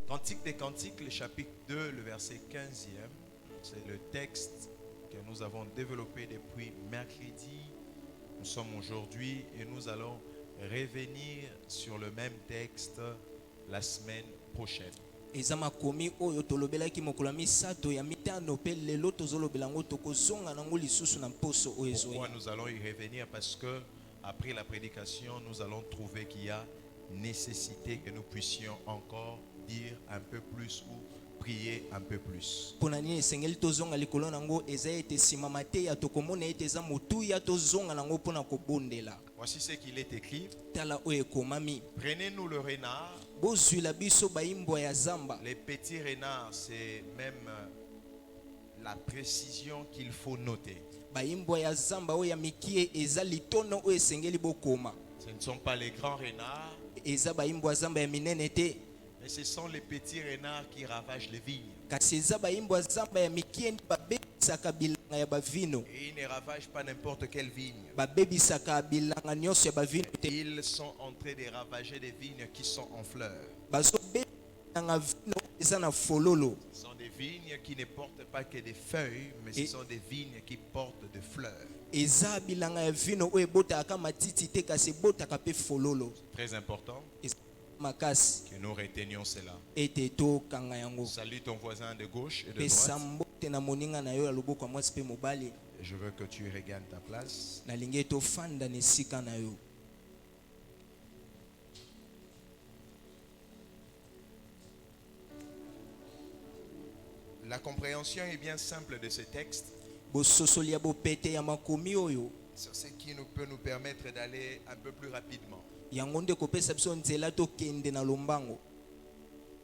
Cantique des Cantiques, le chapitre 2, le verset 15e, c'est le texte que nous avons développé depuis mercredi. Nous sommes aujourd'hui et nous allons revenir sur le même texte la semaine prochaine. Pourquoi nous allons y revenir? Parce que après la prédication, nous allons trouver qu'il y a nécessité que nous puissions encore dire un peu plus ou prier un peu plus. Voici ce qu'il est écrit. Prenez-nous le renard. Les petits renards, c'est même la précision qu'il faut noter. Ce ne sont pas les grands renards, mais ce sont les petits renards qui ravagent les vignes. Et ils ne ravagent pas n'importe quelle vigne. Ils sont en train de ravager des vignes qui sont en fleurs. Ce sont des vignes qui ne portent pas que des feuilles, mais ce sont des vignes qui portent des fleurs. C'est très important que nous retenions cela. Salue ton voisin de gauche et de droite. Je veux que tu regagnes ta place. La compréhension est bien simple de ce texte. C'est ce qui peut nous permettre d'aller un peu plus rapidement.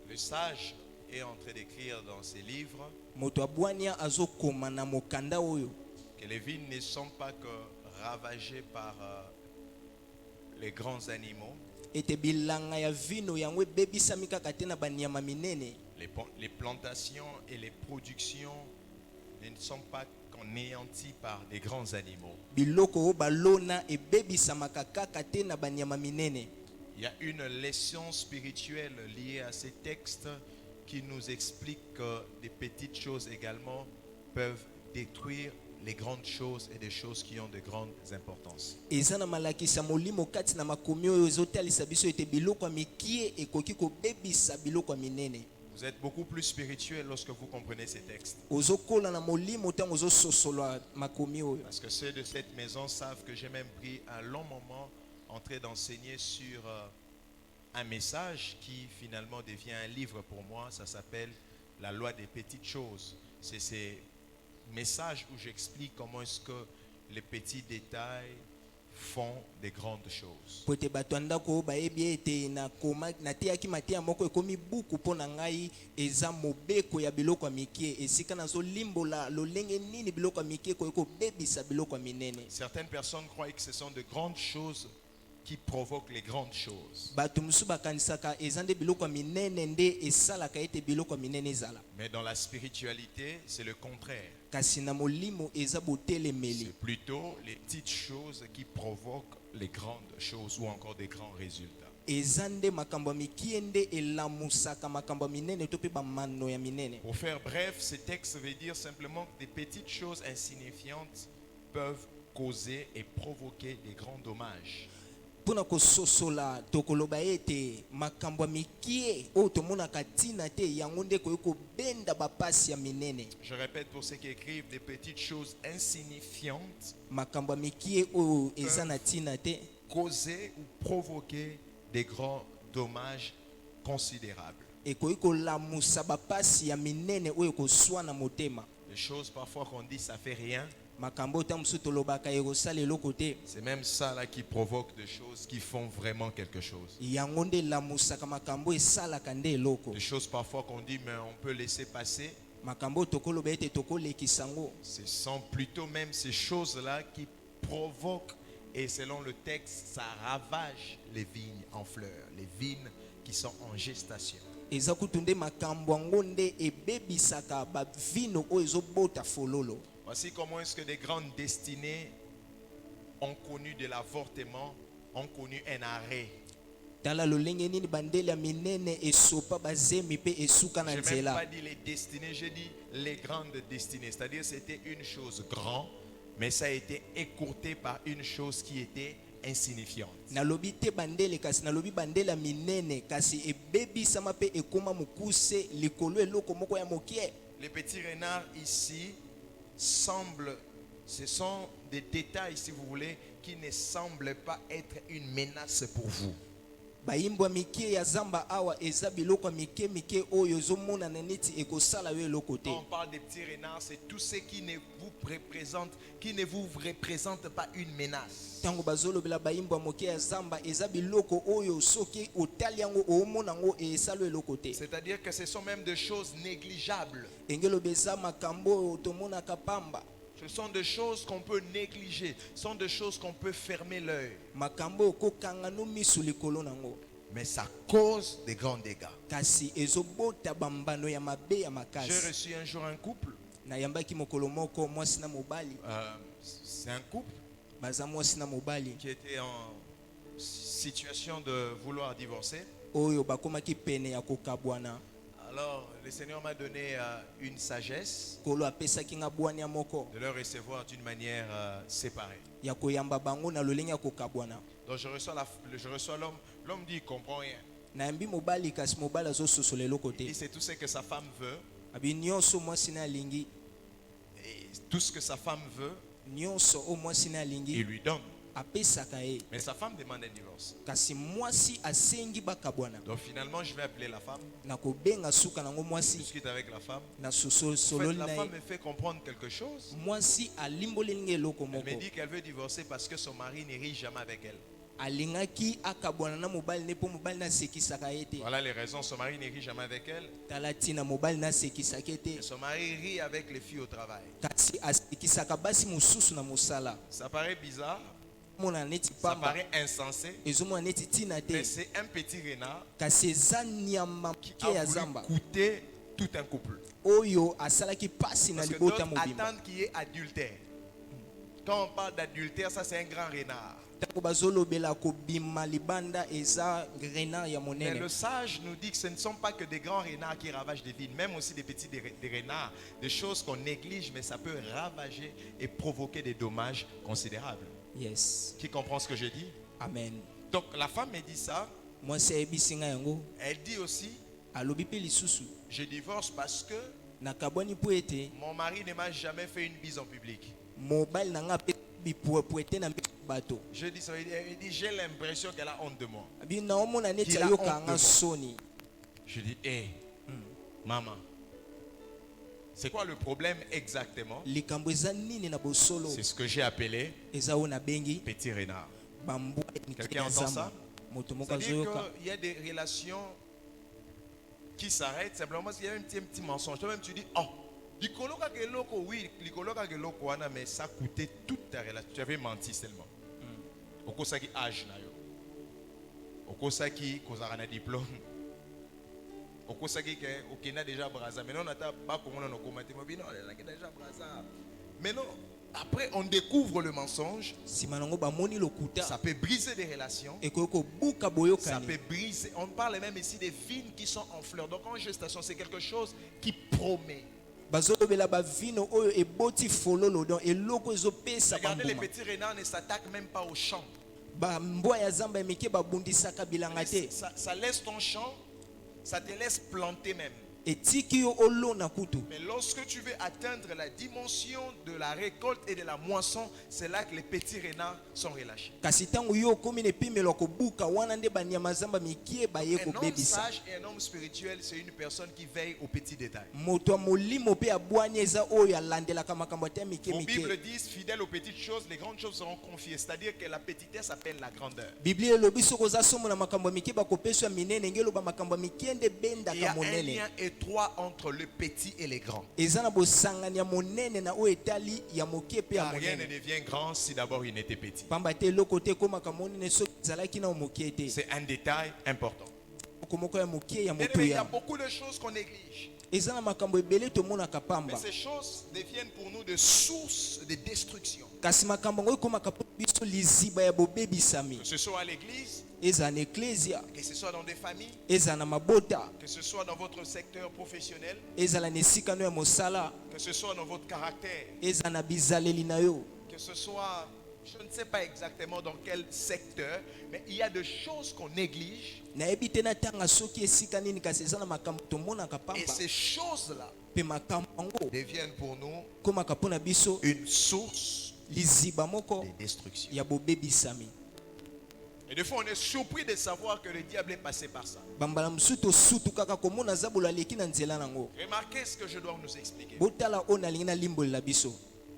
Le sage est en train d'écrire dans ses livres que les vignes ne sont pas que ravagées par les grands animaux. Les plantations et les productions ne sont pas anéanties par les grands animaux. Il y a une leçon spirituelle liée à ces textes qui nous explique que des petites choses également peuvent détruire les grandes choses et des choses qui ont de grandes importances. Vous êtes beaucoup plus spirituel lorsque vous comprenez ces textes. Parce que ceux de cette maison savent que j'ai même pris un long moment en train d'enseigner sur un message qui finalement devient un livre pour moi. Ça s'appelle La loi des petites choses. C'est ces messages où j'explique comment est-ce que les petits détails font des grandes choses. Certaines personnes croient que ce sont de grandes choses qui provoquent les grandes choses. Mais dans la spiritualité, c'est le contraire. C'est plutôt les petites choses qui provoquent les grandes choses ou encore des grands résultats. Pour faire bref, ce texte veut dire simplement que des petites choses insignifiantes peuvent causer et provoquer des grands dommages. Je répète pour ceux qui écrivent, des petites choses insignifiantes peuvent causer ou provoquer des grands dommages considérables. Des choses parfois qu'on dit ça fait rien. C'est même ça là qui provoque des choses qui font vraiment quelque chose. Des choses parfois qu'on dit mais on peut laisser passer. Ce sont plutôt même ces choses-là qui provoquent, et selon le texte, ça ravage les vignes en fleurs, les vignes qui sont en gestation. Voici comment est-ce que des grandes destinées ont connu de l'avortement, ont connu un arrêt. tala lolenge nini bandele ya minene esopa bazemi pe esuka na Je n'ai même nzela. pas dit les destinées, j'ai dit les grandes destinées. C'est-à-dire c'était une chose grande, mais ça a été écourté par une chose qui était insignifiante. Nalobi te bandele kasi nalobi bandele ya minene kasi ebebisama pe ekoma mukuse likolo eloko moko ya mokie. Les petits renards ici semblent, ce sont des détails si vous voulez, qui ne semblent pas être une menace pour vous. Bayimbwa mike ya zamba awa eza biloko mike mike oyo zomona na neti ekosala yo eloko te. Quand on parle des petits renards, c'est tout ce qui ne vous représente pas une menace. Tango bazolobela bayimbwa moke ya zamba eza biloko oyo soki otali yango omona ngo esalo eloko te. C'est-à-dire que ce sont même des choses négligeables. Engelo beza makambo tomona kapamba. Ce sont des choses qu'on peut négliger. Ce sont des choses qu'on peut fermer l'œil. Makambo kokanga no misu likolo nango. Mais ça cause des grands dégâts. Kasi ezobota bambano ya mabe ya makasi. J'ai reçu un jour un couple. Na yambaki mokolo moko mwasi na mobali. C'est un couple Baza mwasi na mobali. qui était en situation de vouloir divorcer. Oyo bakomaki pene ya kokabwana. Alors, le Seigneur m'a donné une sagesse Kolo apesaki nga bwani ya moko. de le recevoir d'une manière séparée. Ya koyamba bango na lolenge ya kokabwana. Donc, je reçois l'homme. L'homme dit, il ne comprend rien. Na yambi mobali kasi mobali azososola eloko te. Et c'est tout ce que sa femme veut. Abi nyonso mwasi na alingi. Et tout ce que sa femme veut, Nyonso o mwasi na il alingi. lui donne. Apesaka ye. Mais sa femme demande un divorce. Kasi mwasi asengi bakabwana. Donc, finalement, je vais appeler la femme. Na kobenga suka nango Je mwasi. discute avec la femme. Na En fait, sololi la na femme ye. me fait comprendre quelque chose. Mwasi alimbolingi eloko Elle moko. me dit qu'elle veut divorcer parce que son mari ne rit jamais avec elle. Alingaki akabwana na mobali ne po mobali na sekisaka ye te. Voilà les raisons. Son mari ne rit jamais avec elle. Talati na mobali na sekisaka ye te. Et son mari rit avec les filles au travail. Kasi asekisaka basi mosusu na mosala. Ça paraît bizarre. Mona neti Ça pamba. paraît insensé. Ezomona neti tina te. Mais c'est un petit renard Kasi eza nyama qui ke ya a voulu zamba. coûter tout un couple. Oyo asalaki pasi na Parce que libota d'autres mobimba. attendent qu'il y ait adultère. Quand on parle d'adultère, ça c'est un grand renard. Tango bazolobela kobima libanda eza renard ya Mais monene. le sage nous dit que ce ne sont pas que des grands renards qui ravagent des villes, même aussi des petits des renards, des choses qu'on néglige, mais ça peut ravager et provoquer des dommages considérables. Yes. Qui comprend ce que je dis? Amen. Donc la femme me dit ça. Mwasi ayebisi ngai yango Elle dit aussi, alobi pe lisusu je divorce parce que nakabwani po ete mon mari ne m'a jamais fait une bise en public. mobali na nga pe bipuepue te na miso ya bato. Je dis ça, elle dit, j'ai l'impression qu'elle a honte de moi. Abi naomona neti Il a ayoka honte de nga moi. soni. Je dis, hé, maman, c'est quoi le problème exactement? Likambo eza nini na bosolo C'est ce que j'ai appelé eza oyo na bengi petit renard. bambwa ya mike Quelqu'un ya entend zamba. ça? Moto moko C'est-à-dire azoyoka. qu'il y a des relations qui s'arrêtent simplement parce qu'il y a un petit mensonge. Toi-même, tu dis, oh, Likolo Kageloko, oui, Likolo Kageloko, mais ça coûtait toute ta relation. Tu avais menti seulement. Okosaki âge na yo. Okosaki kozara diplôme. Okosaki ke okena déjà braza. Maintenant on a pas comment on a commenté. Non, on a déjà braza. Mais non, après on découvre le mensonge. Sima nango bamoni lokuta Ça peut briser des relations. ekoki kobuka Ça boyokani. peut briser. On parle même ici des vignes qui sont en fleurs. Donc en gestation, c'est quelque chose qui promet. Bazolobela bavino oyo eboti fololo donc eloko ezopesa Regardez, les bambuma. petits renards ne s'attaquent même pas au champ. Bambwa ya zamba ya mike babundisaka bilanga te. Ça laisse ton champ, ça te laisse planter même. Etiki yo olona kutu. Mais lorsque tu veux atteindre la dimension de la récolte et de la moisson, c'est là que les petits renards sont relâchés. Kasi tango yo komi nepimelo kobuka wana nde banyama zamba mikie baye Un homme kobebisa. sage et un homme spirituel, c'est une personne qui veille aux petits détails. Moto ya molimo pe abwani eza oyo alandelaka makambo te ya mike Vos Bibles mike. disent, fidèles aux petites choses, les grandes choses seront confiées. C'est-à-dire que la petitesse appelle la grandeur. Biblia elobi soko za somo na makambo ya mike bakopeswa minene ngelo ba makambo ya mike nde Il y a bendaka un monene. lien étroit entre le petit et les grands. Eza na bosangani ya monene na oyo etali ya moke pe ya Car rien ne monene. devient grand si d'abord il n'était petit. Pamba te eloko te ekomaka monene soki ezalaki na moke te. C'est un détail important. Moko moko ya moke ya Mais moto il y a ya. beaucoup de choses qu'on néglige. Eza na makambo ebele tomonaka Mais pamba. ces choses deviennent pour nous des sources de destruction. Kasi makambo ngo ekomaka po biso liziba ya bobebisami. Que ce soit à l'église, eza na ecclesia, que ce soit dans des familles, eza na mabota, que ce soit dans votre secteur professionnel, ezala na esika no ya mosala, que ce soit dans votre caractère, eza na bizaleli na yo. que ce soit, je ne sais pas exactement dans quel secteur, mais il y a des choses qu'on néglige. nayebi te natanga soki esika nini kasi eza na makambo tomonaka Et pamba ces choses-là mpe makambo yango deviennent pour nous komaka mpo na biso une source liziba moko de destruction. ya bobebisami. Et des fois, on est surpris de savoir que le diable est passé par ça. bambala mosusu tosutu kaka komona zabolo aleki na nzela nango. Remarquez ce que je dois nous expliquer. botala oyo nalingi nalimbolela biso.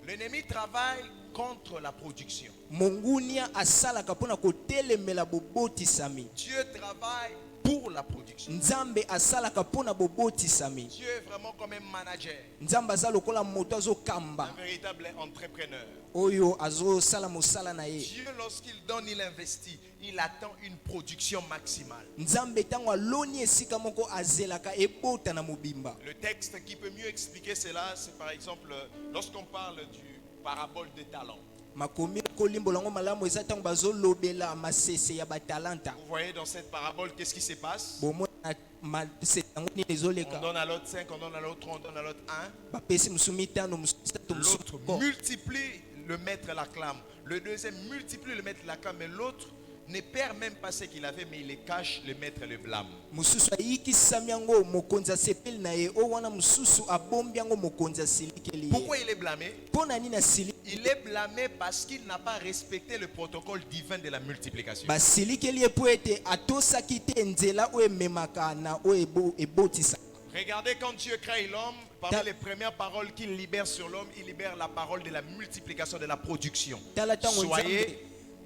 L'ennemi travaille contre la production. mongunia asalaka mpo na kotelemela bobotisami. Dieu travaille pour la production. nzambe asalaka mpo na bobotisami. Dieu est vraiment comme un manager, nzambe aza lokola moto azokamba un véritable entrepreneur. oyo azosala mosala na ye. Dieu, lorsqu'il donne, il investit, il attend une production maximale. nzambe ntango aloni esika moko azelaka ebota na mobimba. Le texte qui peut mieux expliquer cela, c'est par exemple lorsqu'on parle du parabole des talents. makomi kolimbola ngo malamu eza ntango bazolobela masese ya batalanta. Vous voyez dans cette parabole, qu'est-ce qui se passe? bomona masese yango nini On ezoleka. donne à l'autre 5, on donne à l'autre 3, on donne à l'autre 1. bapesi mosusu mitano mosusu misato mosusu L'autre moko. multiplie, le maître l'acclame. Le deuxième multiplie, le maître l'acclame. Mais l'autre ne perd même pas ce qu'il avait, mais il les cache, le maître le blâme. mosusu ayikisami yango mokonzi asepeli na ye oyo wana mosusu abombi yango mokonzi asilikeli ye. Pourquoi il est blâmé? mpo na nini asili Il est blâmé parce qu'il n'a pas respecté le protocole divin de la multiplication. basilikeli ye mpo ete atosaki te nzela oyo ememaka na oyo ebotisa. Regardez quand Dieu crée l'homme, parmi les premières paroles qu'il libère sur l'homme, il libère la parole de la multiplication, de la production. Tala ntango Soyez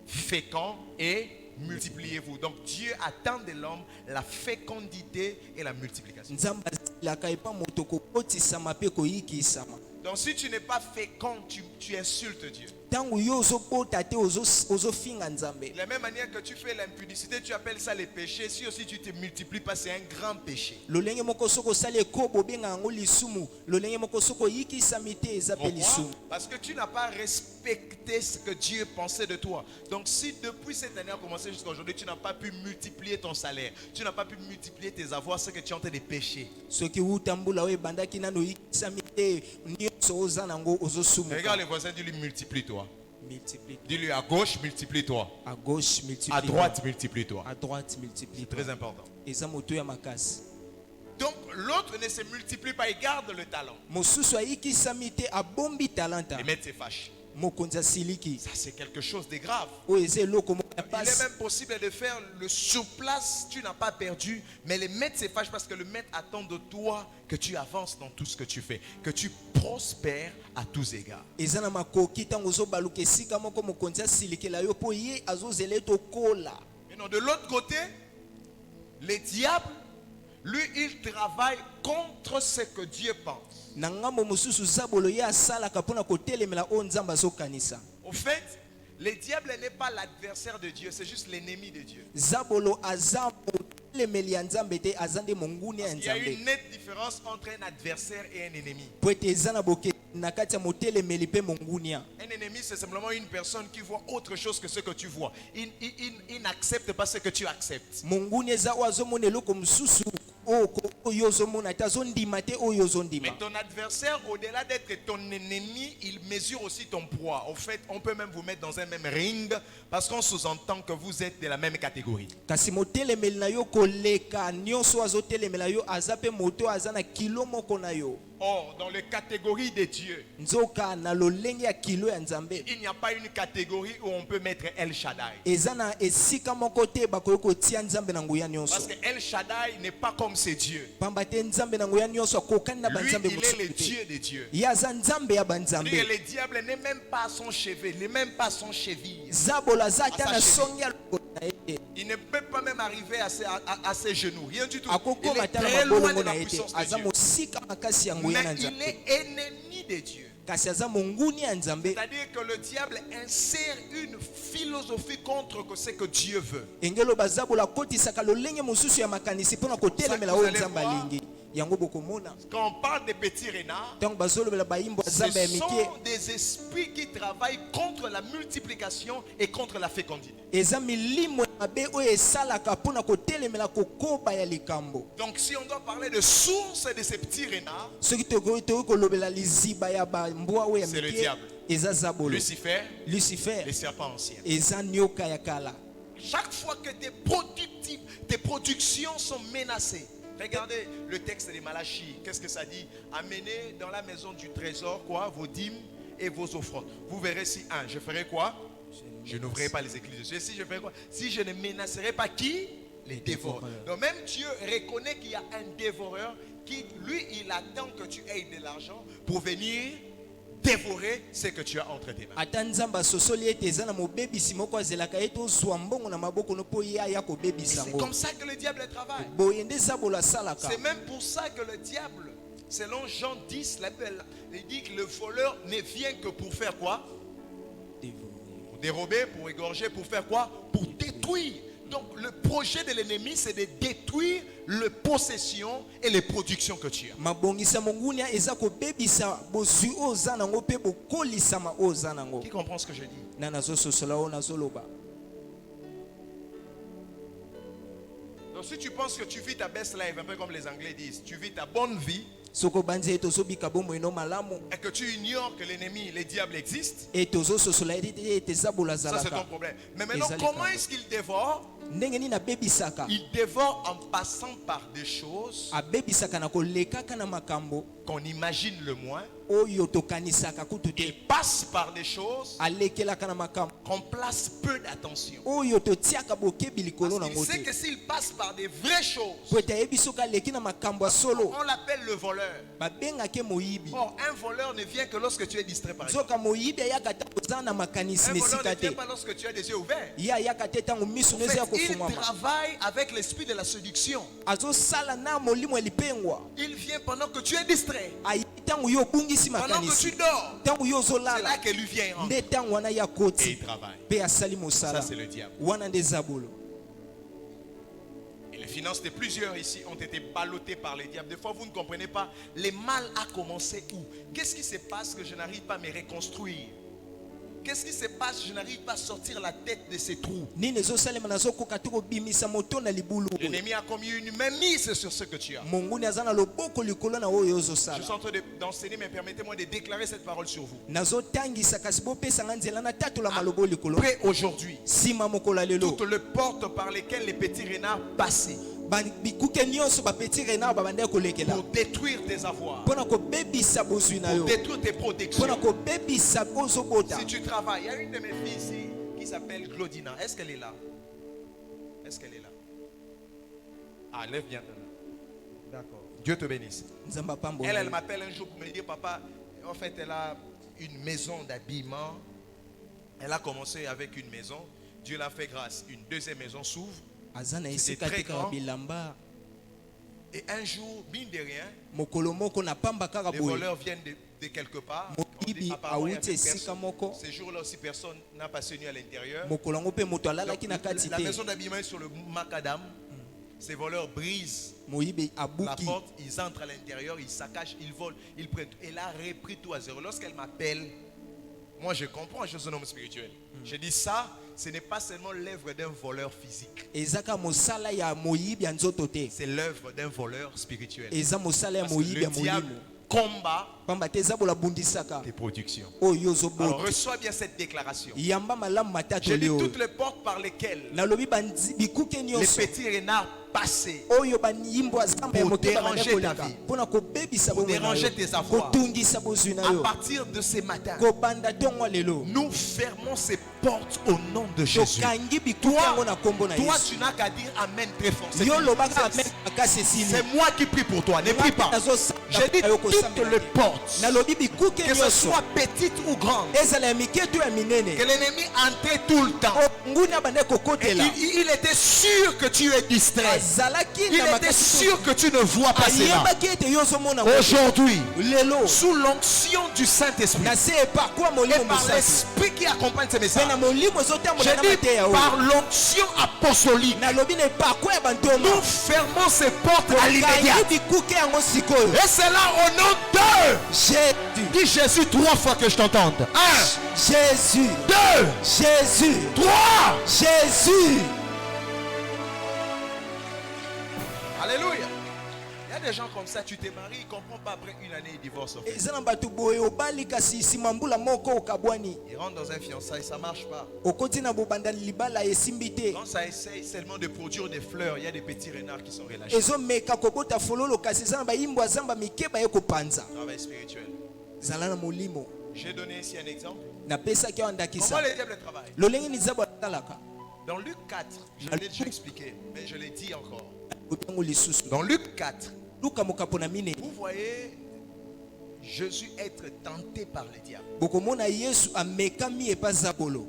féconds et multipliez-vous. Donc Dieu attend de l'homme la fécondité et la multiplication. nzambe asilaka epa moto kobotisama mpe koyikisama. Donc si tu n'es pas fécond, tu insultes Dieu. ntango yo ozobota te ozofinga nzambe. De la même manière que tu fais l'impudicité, tu appelles ça les péchés. Si aussi tu te multiplies pas, c'est un grand péché. lolenge moko soko osali ekobo obenga yango lisumu. lolenge moko soko oyikisami te eza mpe Pourquoi? lisumu. Parce que tu n'as pas respecté ce que Dieu pensait de toi. Donc si depuis cette année a commencé jusqu'à aujourd'hui, tu n'as pas pu multiplier ton salaire, tu n'as pas pu multiplier tes avoirs, c'est que tu es en train de pécher. soki utambula oyo ebandaki nano oyikisami te nyonso oza nango ozosumuka. Regarde les voisins, dis-lui multiplie-toi. Multiplie. Dis-lui à gauche, multiplie-toi. à gauche multiplie. À droite, multiplie-toi. à droite multiplie. Très important. eza moto ya makasi. Donc l'autre ne se multiplie pas, il garde le talent. mosusu ayikisami te abombi talanta. Et maître se fâche. mokonzi asiliki. Ça c'est quelque chose de grave. oyo eza eloko moko ya Il est pasi. même possible de faire le surplace, tu n'as pas perdu, mais le maître se fâche parce que le maître attend de toi que tu avances dans tout ce que tu fais, que tu prospères à tous égards. eza na makoki ntango ozobaluka esika moko mokonzi asilikela yo mpo ye azozela ete okola. Maintenant, de l'autre côté, le diable, lui, il travaille contre ce que Dieu pense. na ngambo mosusu zabolo ye asalaka mpo na kotelemela oyo nzambe azokanisa. Au fait, le diable n'est pas l'adversaire de Dieu, c'est juste l'ennemi de Dieu. zabolo aza motelemeli ya nzambe te aza nde monguni ya Il y a nzambe. une nette différence entre un adversaire et un ennemi. po ete eza na boke na kati ya motelemeli mpe mongunia. Un ennemi, c'est simplement une personne qui voit autre chose que ce que tu vois. Il n'accepte pas ce que tu acceptes. monguni eza oyo azomona eloko mosusu oyo ozomona te azondima te oyo ozondima. Mais ton adversaire, au-delà d'être ton ennemi, il mesure aussi ton poids. En fait, on peut même vous mettre dans un même ring parce qu'on sous-entend que vous êtes de la même catégorie. kasi motelemeli na yo koleka nyonso oyo azotelemela yo aza mpe moto oyo aza na kilo moko na yo. Or, dans les catégories de Dieu, nzoka na lolenge ya kilo ya nzambe il n'y a pas une catégorie où on peut mettre El Shaddai. eza na esika moko te bakoki kotia nzambe na nguya nyonso. Parce que El Shaddai n'est pas comme ses dieux. pamba te nzambe na nguya nyonso akokani na Lui, banzambe il est le mosusu te. Dieu des dieux. ye aza nzambe ya Lui, banzambe. le diable n'est même pas à son chevet, il n'est même pas à son cheville. zabolo aza ata na Asache. songi ya lokolo na ye te. Il ne peut pas même arriver à ses genoux. Rien du tout. Il akokoma est ata na très loin mabolongo de na la ye te. puissance de aza Dieu. mosika makasi ya nguya na Mais il nzambe. est ennemi de Dieu. kasi aza monguni ya nzambe. C'est-à-dire que le diable insère une philosophie contre ce que Dieu veut. engelo bazabolo akotisaka lolenge mosusu ya makanisi mpo na kotelemela Vous oyo allez nzambe voir, alingi. yango bokomona Quand on parle des petits renards, ntango bazolobela bayimbo ya ce zamba ya mike sont des esprits qui travaillent contre la multiplication et contre la fécondité. eza milimo ya mabe oyo esalaka mpona kotelemela kokoba ya likambo. Donc si on doit parler de source de ces petits renards, soki tokoki kolobela liziba ya bambwa oyo ya c'est le mike diable. eza zabolo Lucifer, lucifer les serpents anciens. eza nyoka ya kala. Chaque fois que tes productions sont menacées, regardez le texte de Malachie. Qu'est-ce que ça dit? Amenez dans la maison du trésor quoi? Vos dîmes et vos offrandes. Vous verrez si, je ferai quoi? Je n'ouvrirai pas les églises de Dieu. Si je ferai quoi? Si je ne menacerai pas qui? Les dévoreurs. Donc même Dieu reconnaît qu'il y a un dévoreur qui, lui, il attend que tu aies de l'argent pour venir dévorer ce que tu as entre tes mains. ata nzambe asosoli ete eza na mobebisi moko azelaka ye tozwa mbongo na maboko no mpo ye aya kobebisa C'est yango. comme ça que le diable travaille. boye nde zabolo asalaka. C'est même pour ça que le diable, selon Jean 10, il dit que le voleur ne vient que pour faire quoi? Pour dérober, pour égorger, pour faire quoi? Pour détruire. Donc le projet de l'ennemi, c'est de détruire les possessions et les productions que tu as. mabongisa mongunia eza kobebisa bozwi oyo oza nango mpe bokolisama oyo oza nango. Qui comprend ce que je dis? na nazososola oyo nazoloba. Donc si tu penses que tu vis ta best life, un peu comme les Anglais disent, tu vis ta bonne vie, soki obanzi ete ozobika bomoi no malamu et que tu ignores que l'ennemi, les diables existent, ete ozososola ete zabolo ça c'est ton azalaka. problème. Mais maintenant, comment est-ce qu'il dévore? ndenge nini abebisaka? Il dévore en passant par des choses abebisaka na kolekaka na makambo qu'on imagine le moins. oyo tokanisaka kutu te. Il passe par des choses alekelaka na makambo qu'on place peu d'attention. oyo totiaka bokebi likolo Parce nango qu'il sait te. que s'il passe par des vraies choses, po ete ayebi soki aleki na makambo ya solo on l'appelle le voleur. babengake moyibi. Or, un voleur ne vient que lorsque tu es distrait par exemple. nzoka moyibi ayaka ta oza na makanisi Un na voleur esika ne vient te. pas lorsque tu as des yeux ouverts. ye ayaka te ntango miso En no eza ya fait, il kofungwama. travaille avec l'esprit de la séduction. azosala na molimo ya lipengwa. Il vient pendant que tu es distrait. ayi ntango yo obungisi Pendant que makanisi tu dors. ntango yo C'est là ozolala que lui vient. nde ntango wana ya Et koti il travaille. mpe asali Ça, mosala c'est le diable. wana nde zabolo. Et les finances de plusieurs ici ont été ballottées par les diables. Des fois, vous ne comprenez pas. Le mal a commencé où? Qu'est-ce qui se passe que je n'arrive pas à me reconstruire? Qu'est-ce qui se passe? Je n'arrive pas à sortir la tête de ces trous. nini ezosalema nazokoka te kobimisa moto na libulu oyo. L'ennemi a commis une mainmise sur ce que tu as. monguni aza na loboko likolo na oyo Je suis ozosala. en train d'enseigner, mais permettez-moi de déclarer cette parole sur vous. nazotangisa kasi bopesanga nzela na tatola malobo likolo. Après aujourd'hui, nsima mokolo ya lelo toutes les portes par lesquelles les petits renards passaient bikuke nyonso bapeti renard babandaki kolekela pour détruire tes avoirs, mpona kobebisa bozwi na pour yo détruire tes mpona protections. kobebisa ozobota. Si tu travailles, il y a une de mes filles ici qui s'appelle Claudina. Est-ce qu'elle est là? Est-ce qu'elle est là? Ah, lève bien. D'accord. Dieu te bénisse. nzambe apambola Elle yo. m'appelle un jour pour me dire, papa, en fait, elle a une maison d'habillement. Elle a commencé avec une maison. Dieu l'a fait grâce. Une deuxième maison s'ouvre. aza na C'était esika très tekaka grand. bilamba Et un jour, mine de rien, mokolo moko na pamba kaka les boye voleurs viennent de quelque part. moyibi Apparemment, il y a awuti plus esika personne. moko Ce jour-là aussi, personne n'a passé nuit à l'intérieur. mokolo yango mpe moto Donc, alalaki na kati la te. maison d'habillement est sur le macadam. Ces voleurs brisent moyibi la abuki porte, ils entrent à l'intérieur, ils saccagent, ils volent, ils prennent tout. Elle a repris tout à zéro. Lorsqu'elle m'appelle, moi je comprends, je suis un homme spirituel. Je dis ça, ce n'est pas seulement l'œuvre d'un voleur physique. ezaka mosala ya moyibi ya nzoto te, C'est l'œuvre d'un voleur spirituel. eza mosala ya Parce que moyibi le ya diable molimo combat pamba te eza bundisaka tes productions. oyo Alors ozobota. reçois bien cette déclaration. yamba malamu J'ai matatoli dit oyo toutes les portes par lesquelles nalobi bikuke les nyonso petits renards passaient oyo banyimbo ya zamba ya Pour motema déranger bande ta koleka vie. mpona kobebisa Pour bomoi na déranger yo, tes avoirs. kotungisa bozwi na à yo. partir de ce matin. kobanda ntongo ya lelo Nous fermons ces portes au nom de Jésus. tokangi bikuke yango na nkombo na Toi, yesu. tu n'as qu'à dire Amen très fort. C'est yo fini. lobaka C'est- amen makasi esili. C'est moi qui prie pour toi. Ne prie pas. J'ai dit toutes les portes, nalobi bikuke que ce nyonso soit petites ou grandes, ezala ya mike to ya minene que l'ennemi entrait tout le temps. nguni abande Et kokotela il était sûr que tu es distrait. azalaki Il na était makasi sûr que tu ne vois pas cela. ayebaki ete yo ozomona ngo. Aujourd'hui, lelo sous l'onction du Saint-Esprit na se epakwa et molimo par mosantu l'Esprit qui accompagne ces mpe messages, na molimo ezotambola j'ai na dit mateya oyo par l'onction apostolique, nalobi na epakwa ya nous bantoma fermons ces ces portes à l'immédiat. Et c'est là au nom de Jésus. Dis Jésus 3 fois que je t'entende. 1, Jésus. 2, Jésus. 3. Jésus. Alléluia. Il y a des gens comme ça, tu te maries, ils ne comprennent pas après une année, ils divorcent. Eza na bato boye obali kasi simambula moko okabwani. Ils rentrent dans un fiançailles, ça ne marche pas. Okoti na bobanda libala esimbi te. Quand ça essaye seulement de produire des fleurs, il y a des petits renards qui sont relâchés. Ezo meka kobota fololo kasi eza na bayimbwa zamba mikeba ye kopanza. Travail spirituel. Zala na molimo. J'ai donné ici un exemple. Na pesa ki andakisa. Comment le diable travaille? Lolenge ni zabo talaka. Dans Luc 4, je l'ai déjà expliqué, mais je l'ai dit encore. Otango lisusu. Dans Luc 4, Luka mokapona mine. vous voyez Jésus être tenté par le diable. Bokomona Yesu amekami epa zabolo.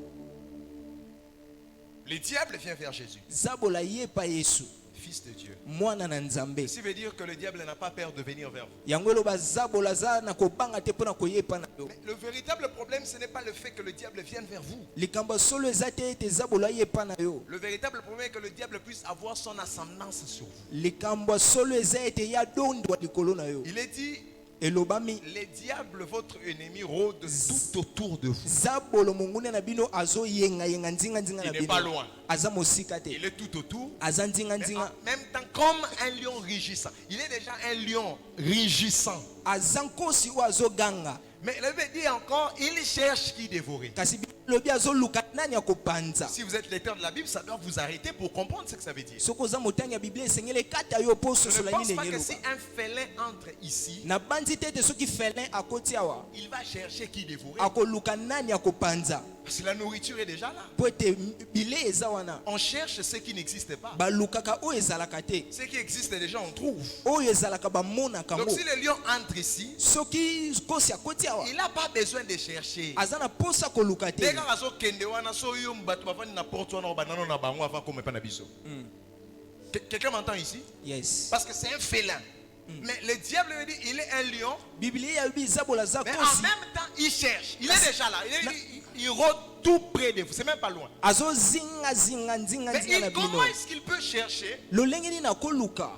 Le diable vient vers Jésus, Zabola yepa Yesu. Fils de Dieu. Mwana na nzambe. Ceci veut dire que le diable n'a pas peur de venir vers vous. Yangolo bazabola za na kobanga te pona koyepa na yo. Mais le véritable problème, ce n'est pas le fait que le diable vienne vers vous. Likambo solo ezate te zabola yepa na yo. Le véritable problème est que le diable puisse avoir son ascendance sur vous. Likambo solo ezate ya dondo likolo na yo. Il est dit, Elobami les diables, votre ennemi, rôde tout autour de vous. zabolo mongune na bino azo yenga yenga nzinga nzinga na Il n'est bino. pas loin. Aza mosika te. Il est tout autour. Aza nzinga Mais en nzinga. même temps, comme un lion rugissant. Il est déjà un lion rugissant. Aza nkosi o azo ganga. Mais il veut dire encore, il cherche qui dévorer. Kasi lobi azo luka nani ya kopanza. Si vous êtes lecteur de la Bible, ça doit vous arrêter pour comprendre ce que ça veut dire. Soko za motanya Biblia esengele kata yo poso Je ne sola pense nini pas que si nyeluka. un félin entre ici, Na bandi tete soki felin akoti awa. il va chercher qui dévorer. Akoluka nani ya kopanza. Parce que la nourriture est déjà là. Po ete bile eza wana. On cherche ce qui n'existe pas. Balukaka o ezalaka te. Ce qui existe déjà, on trouve. Oyo ezalaka bamonaka Donc ngo. si le lion entre ici, Soki kosi akoti awa. il n'a pas besoin de chercher. Aza na posa koluka te. Dès qu'on a so kende wana so yo mbatu bavandi na porte wana banano na bango avant qu'on me pas na biso. Quelqu'un m'entend ici? Yes. Parce que c'est un félin. Mais le diable veut dire il est un lion, Biblia ya bizabola za mais en kosi. même temps il cherche. Il est déjà là. Il rôde tout près de vous. C'est même pas loin. Azo zinga zinga nzinga Mais nzinga na bino. comment est-ce qu'il peut chercher? Lolenge ni na koluka.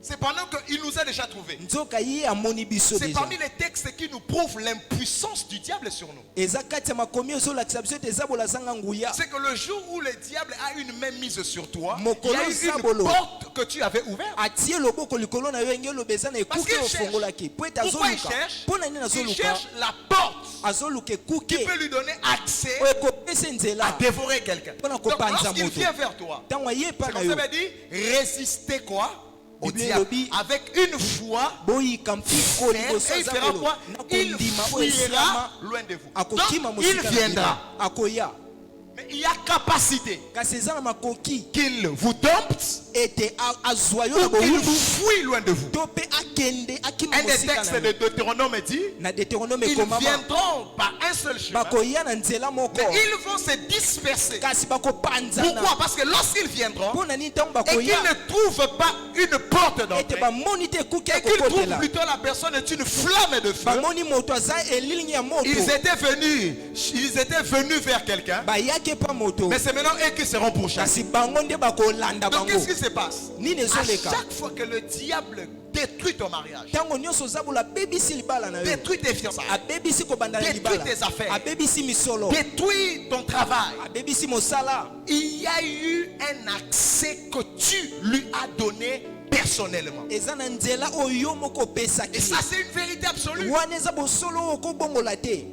C'est pendant qu'il nous a déjà trouvés. Nzoka ye amoni biso C'est déjà. parmi les textes qui nous prouvent l'impuissance du diable sur nous. Eza kati ya makomi ezolakisa biso ete ezabola zanga nguya. C'est que le jour où le diable a une main mise sur toi, il y Mokolo a eu une sabolo. porte que tu avais ouverte. Atie loboko likolo na yo engelo beza na Parce ekuke qu'il cherche. ofongolaki. Po ete Pourquoi il azoluka. cherche? Po na nini Il azoluka? cherche la porte Azoluka qui ekuke. peut lui donner accès Oyo ekopesa à nzela. dévorer quelqu'un. Mpona Donc kopanza lorsqu'il moto. vient vers toi, Ntango ayepa c'est na comme yo. ça veut dire résister quoi? Au Biblia diable. elobi, Avec une foi, boyika mpiko liboso et il ya fera zabolo. quoi? Na Il kondima oyo fuira esiama. loin de vous. Akokima Donc il mosika na viendra. bino. Akoya. Mais il y a capacité Kasi eza na makoki qu'il vous dompte ete azwa yo na ou qu'il boyumbu. fuit loin de vous. To pe akende akima Un des mosika textes na de yo. Deutéronome dit, Na Deutéronome ils ekomama. viendront par un seul chemin, Bakoya na nzela moko. mais ils vont se disperser. Kasi bakopanzana. Pourquoi? Parce que lorsqu'ils viendront Mpo na nini ntango et qu'ils bakoya ne trouvent pas une porte ete d'entrée, bamoni te ekuke ya et qu'ils trouvent kokotela. plutôt la personne est une flamme de feu, Bamoni moto aza elilingi ya moto. ils étaient venus vers quelqu'un, Bayaki pa moto. mais c'est maintenant eux qui seront pourchassés. Kasi bango nde bakolanda Donc bango. qu'est-ce qui se passe? Nini À ezoleka. chaque fois que le diable détruit ton mariage, Ntango nyonso ozabola abebisi libala na yo. détruit tes fiançailles, Abebisi kobanda na détruit libala. tes affaires, Abebisi misolo. détruit ton travail, Abebisi mosala. il y a eu un accès que tu lui as donné personnellement. Eza na nzela oyo moko Et opesaki. ça, c'est une vérité absolue. Wana eza bosolo okobongola te.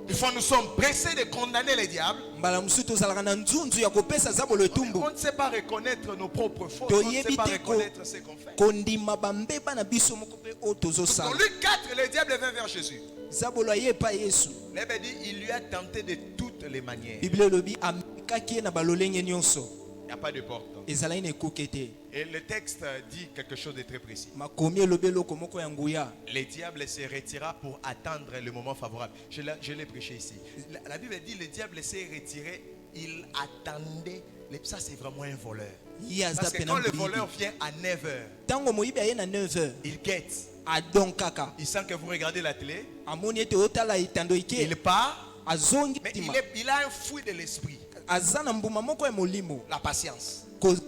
Des fois, nous sommes pressés de condamner les diables. Mbala mosusu tozalaka na nzunzu ya kopesa zabolo etumbu. On ne sait pas reconnaître nos propres fautes. On ne sait Toyebi pas te reconnaître ce qu'on fait. kondima bambeba na biso moko pe o Dans tozosala. Luc 4, le diable vint vers Jésus. Zabolo ayepa Yesu. La Bible dit il lui a tenté de toutes les manières. Biblia elobi amekaki ye na balolenge nyonso. Il n'y a pas de porte. Ezalaki na ekuke te. Et le texte dit quelque chose de très précis. Makomi elobi eloko moko ya nguya. Le diable se retira pour attendre le moment favorable. Je l'ai prêché ici. La Bible dit le diable s'est retiré, il attendait. Ça, c'est vraiment un voleur. Parce que quand le voleur vient à 9h, Tango moyibi aye na 9h. il guette. Adonkaka. Il sent que vous regardez la télé. Amoni ete otala itando ike. Il part. Azongi Mais tima. il a un fouet de l'esprit. Aza na mbuma moko ya molimo. La patience.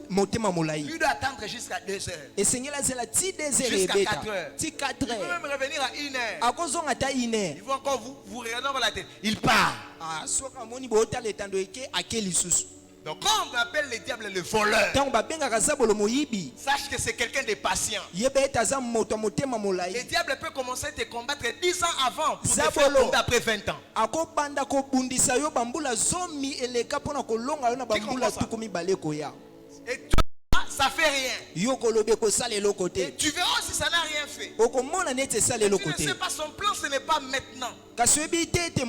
motema molai. Lui doit attendre jusqu'à 2 heures. Esengela zela ti 2 heures Jusqu'à ebeta. 4 heures. Ti 4 Il peut heures. même revenir à 1 heure. Akozonga ta 1 heure. Il va encore vous regarder dans la tête. Il part. Ah, soka moni bota letando eke akeli susu. Donc quand on appelle le diable le voleur, Tango babenga kazabolo moyibi. sache que c'est quelqu'un de patient. Yebe etaza moto motema Le molai. diable peut commencer à te combattre 10 ans avant pour te faire Zabolo. tomber après 20 ans. Akobanda ko bundisa yo bambula zomi eleka pona kolonga yo na bambula comprends ça? tukumi baleko ya. Et toi, ça fait rien. Yo kolobe ko salelo Et côté. tu verras si ça n'a rien fait. Okomona nete salelo Tu ne côté. sais pas son plan, ce n'est pas maintenant. Kasi oyebi te ete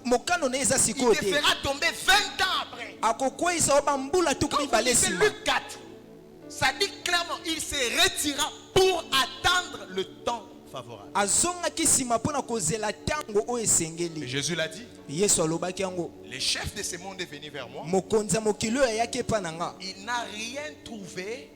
mokano na eza Il sikoyo te te. fera tomber 20 ans après. Akokweyisa yo bambula tukumi Quand vous bale lisez nsima. Luc 4, ça dit clairement, il se retira pour attendre le temps favorable. Azongaki nsima mpona kozela ntango oyo Et esengeli. Jésus l'a dit, Yesu alobaki yango. le chef de ce monde est venu vers moi. Mokonzi ya mokili oyo ayaki epa na nga. Il n'a rien trouvé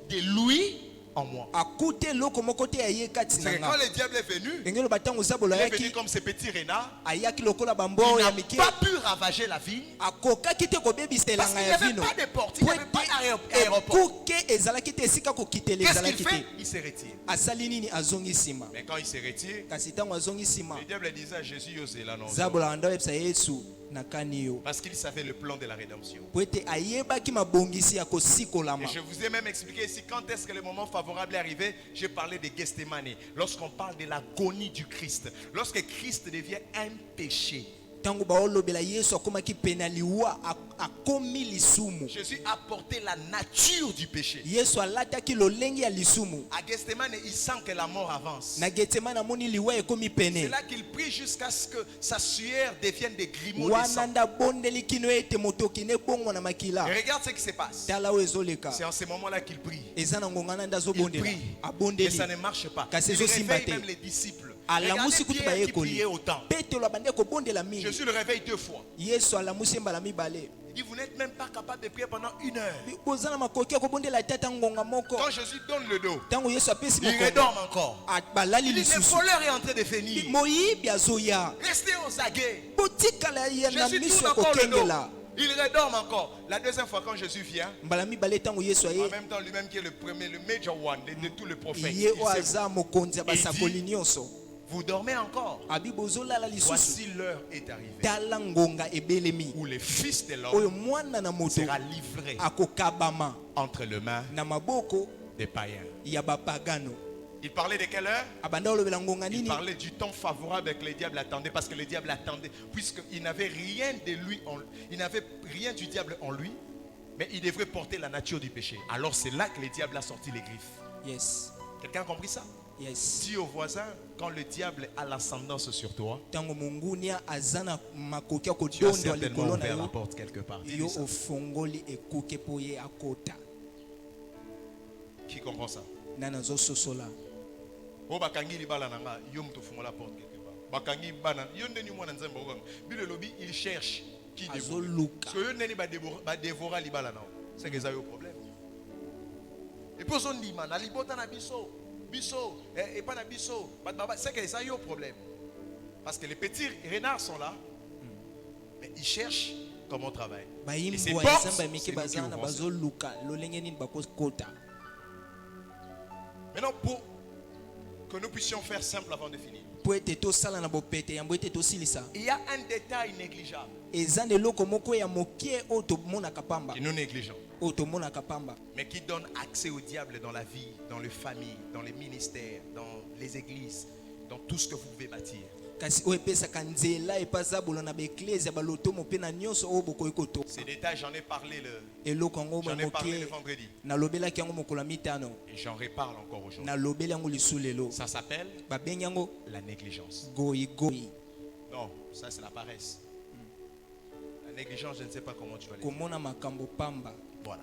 de lui en moi. Akute eloko moko te aye kati na C'est que quand nga. le diable est venu, Ndenge loba ntango zabolo il est venu ayaki comme ce petit renard. ayaki lokola Il bambo ya n'a mike. pas pu ravager la vigne Akokaki te kobebisela Parce nga qu'il n'y ya avait vino. pas de porte, il n'y avait pas d'aéroport. ekuke ezalaki te esika kokitela Qu'est-ce qu'il ezalaki fait? te. Il se retire. Asali nini azongi nsima. Mais quand il se retire, Kasi ntango azongi nsima le diable disait à Jésus, Yosela, non. zabolo anda oyebisa yesu nakani yo. Parce qu'il savait le plan de la rédemption. Po ete ayebaki mabongisi ya Et kosikolama. je vous ai même expliqué ici quand est-ce que le moment favorable est arrivé. J'ai parlé de Gethsemane. Lorsqu'on parle de l'agonie du Christ. Lorsque Christ devient un péché. Ntango baolobela yesu akomaki pene ya liwa akomi lisumu. Jésus a porté la nature du péché. Yesu alataki lolenge ya lisumu. À Gethsemane, il sent que la mort avance. Na Getsemane amoni liwa ekomi C'est pene. là qu'il prie jusqu'à ce que sa sueur devienne des grumeaux de Wana sang. nda bondeli kino ete motoki ne bongo na makila. Et regarde ce qui se passe. Tala oyo ezoleka. C'est en ce moment-là qu'il prie. Eza na ngonga na nda Il azobondela. prie. Mais Abondeli. ça ne marche pas. Kasi Il ezosimba réveille te. même les disciples. Alamusi Regardez kutu Pierre qui bayekoli. priait autant. Petelo abande kobondela mingi. Jésus le réveille 2 fois. Yesu alamusi mbala mibale. Il dit, vous n'êtes même pas capable de prier pendant 1 heure. Boza na makoki ya kobondela tata ngonga moko. Quand Jésus donne le dos, Tango Yesu apesi il mokongo. redorme encore. Balali Il dit, le lisusu. voleur est en train de finir. Moyibi azoya. Restez aux aguets. Botikala ya na Jésus miso tourne ya encore le dos. kokengela. Il redorme encore. La deuxième fois quand Jésus vient, Mbala mibale tango Yesu en aye. même temps lui-même qui est le premier, le major one de tous les prophètes. Ye il o sait, aza mokonzi ya basakoli nyonso. vous dormez encore. Abi bozolala lisusu. Voici l'heure est arrivée Tala ngonga ebelemi. où le Fils de Oyo l'homme mwana na moto sera livré akokabama entre les mains na maboko des païens. ya bapagano. Il parlait de quelle heure? Abanda olobela ngonga Il nini? parlait du temps favorable que le diable attendait, parce que le diable attendait, puisqu'il n'avait rien de lui, il n'avait rien du diable en lui, mais il devrait porter la nature du péché. Alors c'est là que le diable a sorti les griffes. Yes. Quelqu'un a compris ça? Yes. Dis au voisin, quand le diable a l'ascendance sur toi, Tango mungunia azana makoki ya tu as kodondo certainement likolo na ouvert la yo. porte quelque part. Yo Dis-lui ça. ofongoli ekuke po ye akota. Qui comprend ça? Nana zo sosola. Oh bakangi libala nanga, yo mto fongola la porte quelque part. Bakangi bana, yo ndeni mwana nzembo okanga. Bile lobi il cherche qui dévore. Azoluka. Parce que yo ndeni ba dévora libala na. C'est que ça yo problème. Et puis on dit man, alibota na biso, biso et pas na biso, c'est que ça yo problème. Parce que les petits renards sont là. Mais ils cherchent comment on travaille. Et ces Bayimbwa portes, ezamba c'est miki nous qui bazana ouvrons ça. bazoluka lolenge nini bakokota. Maintenant pour que nous puissions faire simple avant de finir. Po ete tosala na bopete yambo ete tosilisa. Il y a un détail négligeable Eza eloko moko ya mokie oyo tomonaka pamba. que nous négligeons, Oyo tomonaka pamba. mais qui donne accès au diable dans la vie, dans les familles, dans les ministères, dans les églises, dans tout ce que vous pouvez bâtir. Kasi oyo epesaka nzela epaza bolo na baeklezia balotomo mpe na nyonso oyo bokoki koto. Ces détails, j'en ai parlé Eloko yango j'en ai parlé le mokie vendredi nalobelaki yango mokolo ya mitano. et j'en reparle encore aujourd'hui. Nalobeli yango lisu lelo. Ça s'appelle Babengi yango la négligence. goyigoyi. Non, ça c'est la paresse. La négligence, je ne sais pas comment tu vas le dire. Komona makambo pamba. Voilà.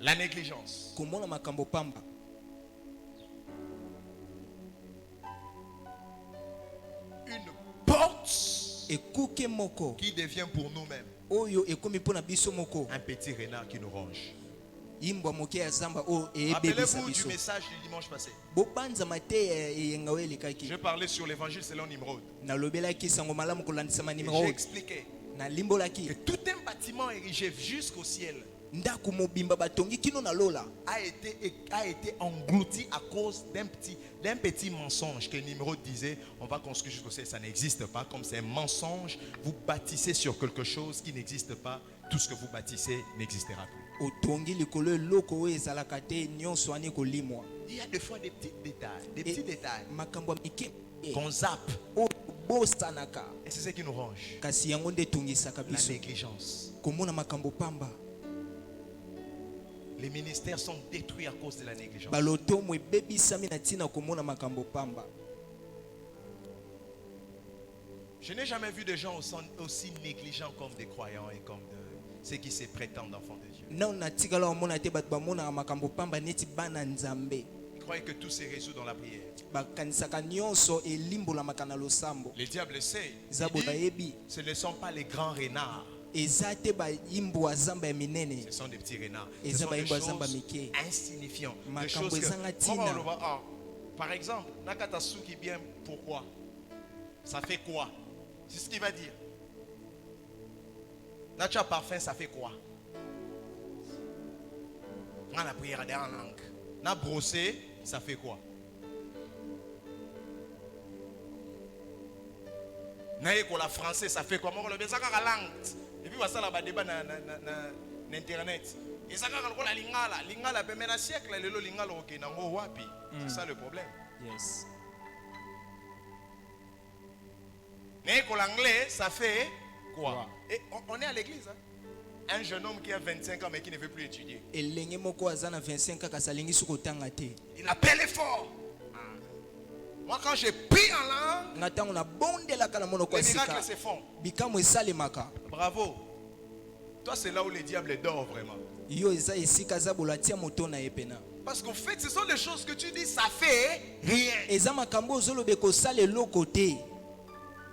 La négligence. Komona makambo pamba. Une porte Ekuke moko qui devient pour nous-mêmes oyo ekomi mpona biso moko. un petit renard qui nous ronge. Imbwa moke ya zamba oyo eyebebisa Rappelez-vous du biso. message du dimanche passé. Bobanzama te eyenga oyo elekaki. Je parlais sur l'évangile selon Nimrod. Nalobelaki sango malamu kolandisama Et nimero j'ai expliqué nalimbolaki que tout un bâtiment érigé jusqu'au ciel ndako mobimba batongi kino na lola a été englouti à cause d'un petit mensonge que Nimrod disait, on va construire jusqu'au ciel, ça n'existe pas. Comme c'est un mensonge, vous bâtissez sur quelque chose qui n'existe pas, tout ce que vous bâtissez n'existera plus. otongi likolo eloko oyo ezalaka te nyonso ani kolimwa. Il y a des fois des petits détails makambo ya mike qu'on zappe. bosanaka Et c'est ce qui nous range. kasi yango nde etungisaka La biso négligence. komona makambo pamba. Les ministères sont détruits à cause de la négligence. balotomo ebebisami na ntina komona makambo pamba. Je n'ai jamais vu des gens aussi négligents comme des croyants et comme ceux qui se prétendent enfants de Dieu. nao natikala omona te bato bamonaka makambo pamba neti bana nzambe Ils croient que tout se résout dans la prière. bakanisaka nyonso elimbolamaka na losambo. Le diable sait. Zabo Il bayebi dit, ce ne sont pas les grands renards. eza te bayimbo ya zamba ya minene. Ce sont des petits renards. Et Ce ça sont va des yimbo ya choses zamba mike. insignifiantes. Des Makambo choses que... ezanga tina. Comment on le voit? Ah, par exemple, Nakatasuki bien pourquoi? Ça fait quoi? C'est ce qu'il va dire. Nacha parfum, ça fait quoi? On la prière en langue. Na brossé, ça fait quoi? Na la français, ça fait quoi? Moi, le ça la langue. Et puis, ça là, débat na internet. Et ça la lingala, lingala, mais na siècle, le lingala ok, na wapi. C'est ça le problème. Yes. Na l'anglais, ça fait quoi? Et on est à l'église, hein? Un jeune homme qui a 25 ans mais qui ne veut plus étudier. elenge moko aza na 25 ans kasi alingi soki otanga te. Il appelle fort. Moi quand je prie en langue, nga ntango nabondelaka na monoko ya les miracles sika se font. bikamwa esalemaka. Bravo. Toi c'est là où le diable dort vraiment. Yo eza esika aza bolo atia moto na ye pena. Parce qu'en fait ce sont des choses que tu dis ça fait rien. eza makambo ozoloba ekosala eloko te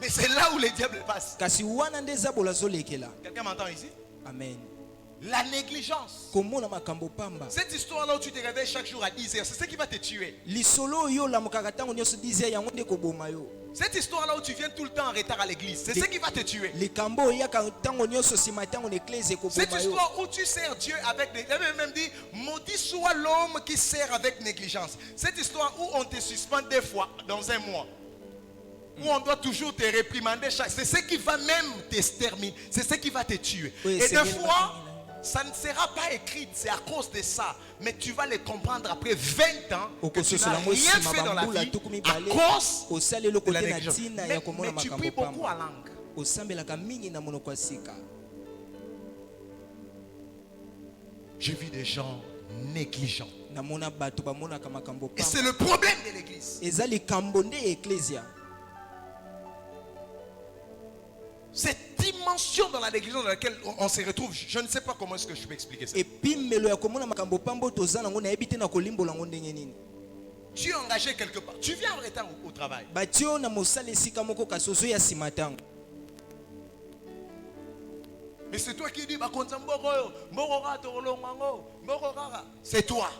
Mais c'est là où le diable passe. kasi wana nde eza bolo azolekela. Quelqu'un m'entend ici? Amen. La négligence. komona makambo pamba Cette histoire là où tu te réveilles chaque jour à 10h, c'est ce qui va te tuer. lisolo oyo olamukaka ntango nyonso 10 heures yango nde koboma yo. Cette histoire là où tu viens tout le temps en retard à l'église, c'est ce qui va te tuer. likambo oyaka ntango nyonso nsima ntango na eklise Cette ekoboma yo. histoire où tu sers Dieu avec des... Il avait même dit, maudit soit l'homme qui sert avec négligence. Cette histoire où on te suspend des fois dans un mois. Où on doit toujours te réprimander. C'est ce qui va même t'exterminer. C'est ce qui va te tuer. Oui, Et c'est des bien fois, ça ne sera pas écrit. C'est à cause de ça. Mais tu vas le comprendre après 20 ans que tu n'as rien fait dans la vie à cause osala eloko de la te na négligence. ntina ya komona Mais tu makambo pries beaucoup pamba à langue. osambelaka mingi na monoko ya sika. J'ai vu des gens négligents. namona bato bamonaka makambo Et pamba c'est le problème de l'église. eza likambo nde ya eklesia. Cette dimension dans la négligence dans laquelle on se retrouve, je ne sais pas comment est-ce que je peux expliquer ça. epimelo ya komona makambo pamba oyo toza nango nayebi te na kolimbola yango ndenge nini. Tu es engagé quelque part, tu viens en retard au travail. batie oyo na mosala esika moko kasi ozoya nsima ntango. Mais c'est toi qui dis, c'est toi.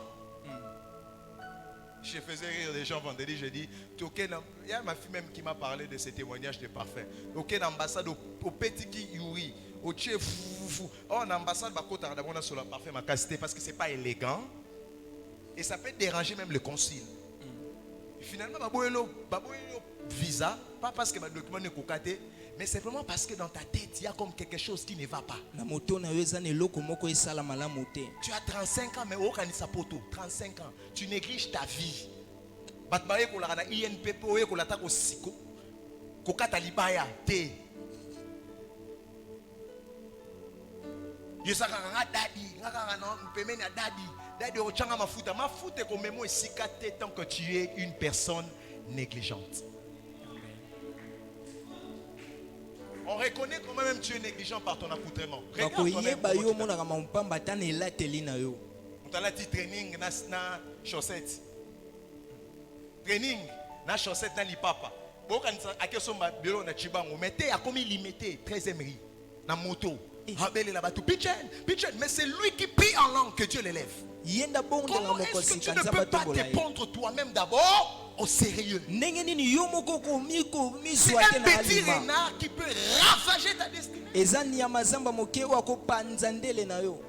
Je faisais rire les gens vendredi, je dis, il y a ma fille même qui m'a parlé de ce témoignage de parfum. Aucune ambassade au petit qui yuri, au chef fou. En ambassade, on a sur la parfum, ma cassité parce que c'est pas élégant et ça peut déranger même le consul. Et finalement, baboyelo visa, pas parce que ma document n'est cocaté, mais simplement parce que dans ta tête, il y a comme quelque chose qui ne va pas. na moto na yo eza na eloko moko esala malamu te. Tu as 35 ans, mais au Kanisa Poto, 35 ans, tu négliges ta vie. Batbaye ko la na INPP, oye ko la ta ko siko, ko kata libaya te. Yesaka nga dadi, nga nga na mpemeni ya dadi, dadi o changa mafuta, mafuta ko memo esika te tant que tu es une personne négligente. On reconnaît quand même tu es négligent par ton accoutrement. Regarde toi-même bakoyeba yo comment tu omonaka mampamba ata na elateli na yo. on a dit training na chaussette. Training na chaussette na lipapa. Boka nisa akesomba belo na chibango mete akomi limité 13e ri na moto. Habele la batu pichen, mais c'est lui qui prie en langue que Dieu l'élève. yenda bonde na Comment moko est-ce que tu sika ne nzaba peux pas tombola te ye. prendre toi-même d'abord au sérieux? ndenge nini yo moko C'est mizwa te un na petit alima. renard qui peut ravager ta destinée. eza nyama zamba moke oyo akopanza ndele na yo.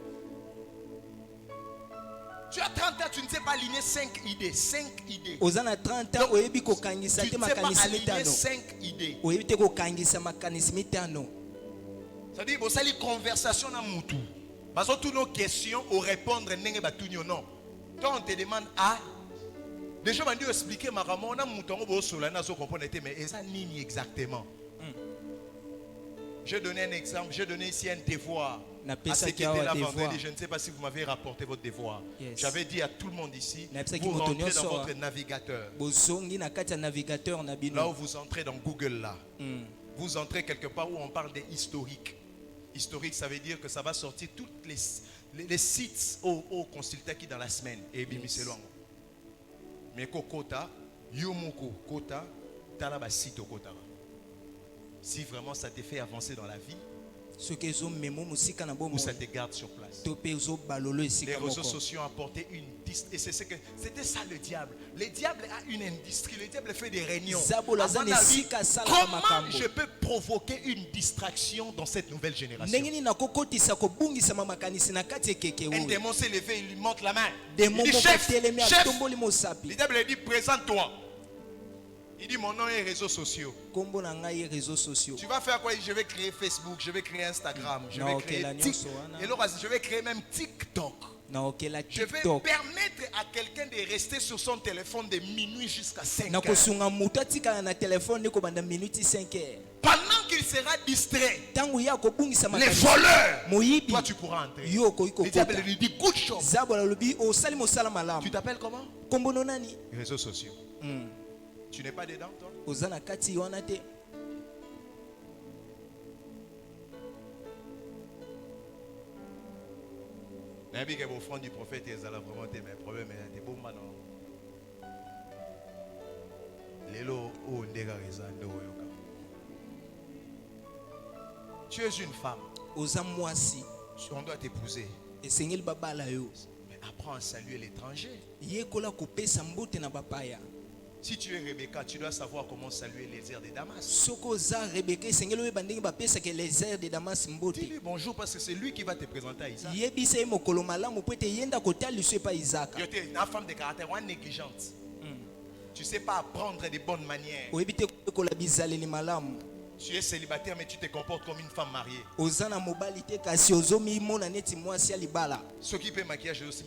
Tu as 30 ans, tu ne sais pas aligner 5 idées. 5 idées. Ozana 30 ans, oyebi ko kangisa Tu te ne sais pas makanisi aligner mitano. 5 idées. Oyebi te ko kangisa makanisi mitano. C'est-à-dire, vous avez une conversation dans mon tout. Parce que toutes nos questions, au répondre, non. Quand on te demande, ah, déjà, on va expliquer, mais on a mon temps, mais ça nini exactement. Je donne un exemple, je donne ici un devoir. À ceux qui étaient là vendredi, je ne sais pas si vous m'avez rapporté votre devoir. Yes. J'avais dit à tout le monde ici, Vous vous rentrez dans votre navigateur. Là où vous entrez dans Google, là, vous entrez quelque part où on parle des historiques. Historique, ça veut dire que ça va sortir tous les sites au consultat qui dans la semaine. Et bien, c'est long. Mais Kota, Yomoko, Kota, Talaba site au Kota. Si vraiment ça te fait avancer dans la vie, ou ça te garde sur place. Les réseaux sociaux ont apporté une distance. Et c'était ça le diable. Le diable a une industrie. Le diable fait des réunions. Comment je peux provoquer une distraction dans cette nouvelle génération? Un démon s'est levé, il lui montre la main. Il dit chef. Le diable lui dit présente-toi. Il dit mon nom est réseaux sociaux. Tu vas faire quoi? Je vais créer Facebook, je vais créer Instagram, je vais créer TikTok. Et là, je vais créer même TikTok. Je vais permettre à quelqu'un de rester sur son téléphone de minuit jusqu'à 5 heures. Pendant qu'il sera distrait, les voleurs, toi tu pourras entrer. Le diable lui dit good job. Tu t'appelles comment? Réseaux sociaux. Tu n'es pas dedans, toi? Que vos frères du prophète, ils allaient vraiment des problèmes, des bons manants. Lelo, oh, tu es une femme. On doit t'épouser. Mais apprends à saluer l'étranger. Si tu es Rebecca, tu dois savoir comment saluer les airs de Damas. Dis-lui bonjour parce que c'est lui qui va te présenter à Isaac. Une femme de caractère négligente. Tu ne sais pas apprendre des bonnes manières. Tu es célibataire mais tu te comportes comme une femme mariée. Ce qui fait maquillage aussi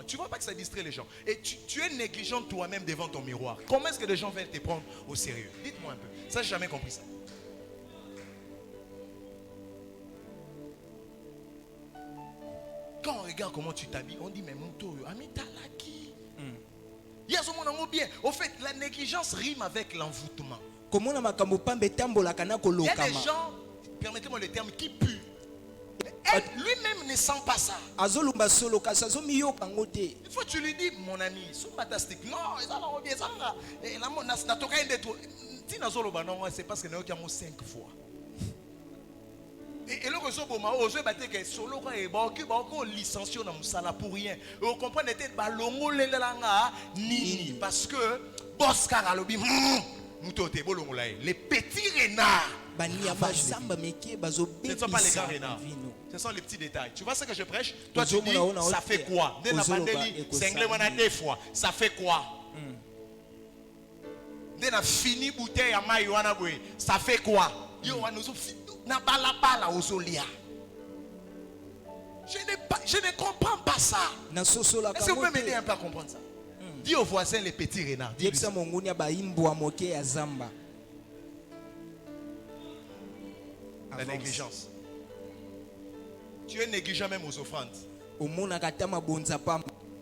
tu vois pas que ça distrait les gens. Et tu es négligent toi-même devant ton miroir. Comment est-ce que les gens veulent te prendre au sérieux? Dites-moi un peu. Ça, j'ai jamais compris ça. Quand on regarde comment tu t'habilles, on dit mais mon tour, ami talaki. Il y a ce monde bien. Au fait, la négligence rime avec l'envoûtement. Il y a des gens, permettez-moi le terme, qui puent. Lui-même ne sent pas ça. Une fois tu lui dis, mon ami, non, c'est parce que nous avons 5 fois. Et le réseau Boma, osé battre que solo quoi et beaucoup licencié dans Moussala pour rien. Vous comprenez peut-être balongo lelanga ni parce que boss karalobi les petits renards. Ce ne sont pas les grands renards. Ce sont les petits détails. Tu vois ce que je prêche? Toi tu dis ça fait quoi? Deux fois. Ça fait quoi? Dès la fini bouteille à maïwana boy. Ça fait quoi? Je ne comprends pas ça. Est-ce que vous pouvez m'aider un peu à comprendre ça? Dis aux voisins les petits renards. La négligence. Tu es négligent même aux offrandes.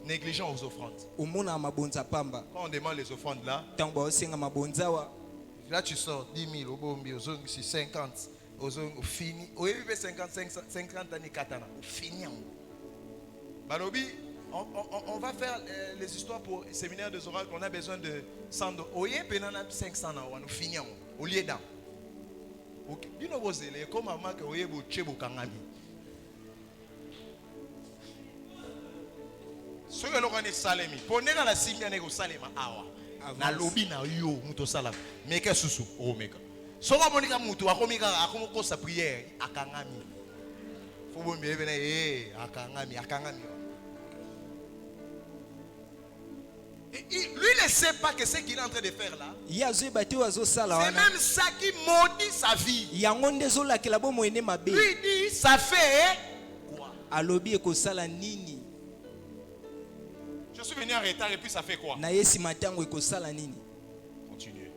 Négligent aux offrandes. Quand on demande les offrandes là, là tu sors 10 000 au bombi, aux zones 50, aux zones fini. Au 50 années katana, fini. Balobi, on va faire les histoires pour le séminaire des oracles. On a besoin de 100 $. Au lieu de 500 $, on finit au lieu d'un. You know what's it? Comme maman que oye bo chebo kangami. Ce que l'on est salemi. Pour ne pas la simia nego salema awa. Na lobi na yo muto salam. Meka susu o meka. So ka monika muto akomika akomoko sa prière akangami. Faut bon bien venir akangami. Lui ne sait pas que ce qu'il est en train de faire là, ye azoyeba te oyo azosala c'est wana même ça qui maudit sa vie. yango nde ezolakela bomoi mabe Lui dit, ça fait quoi? alobi ekosala nini Je suis venu en retard et puis ça fait quoi? na ye nsima ntango ekosala nini Continuez.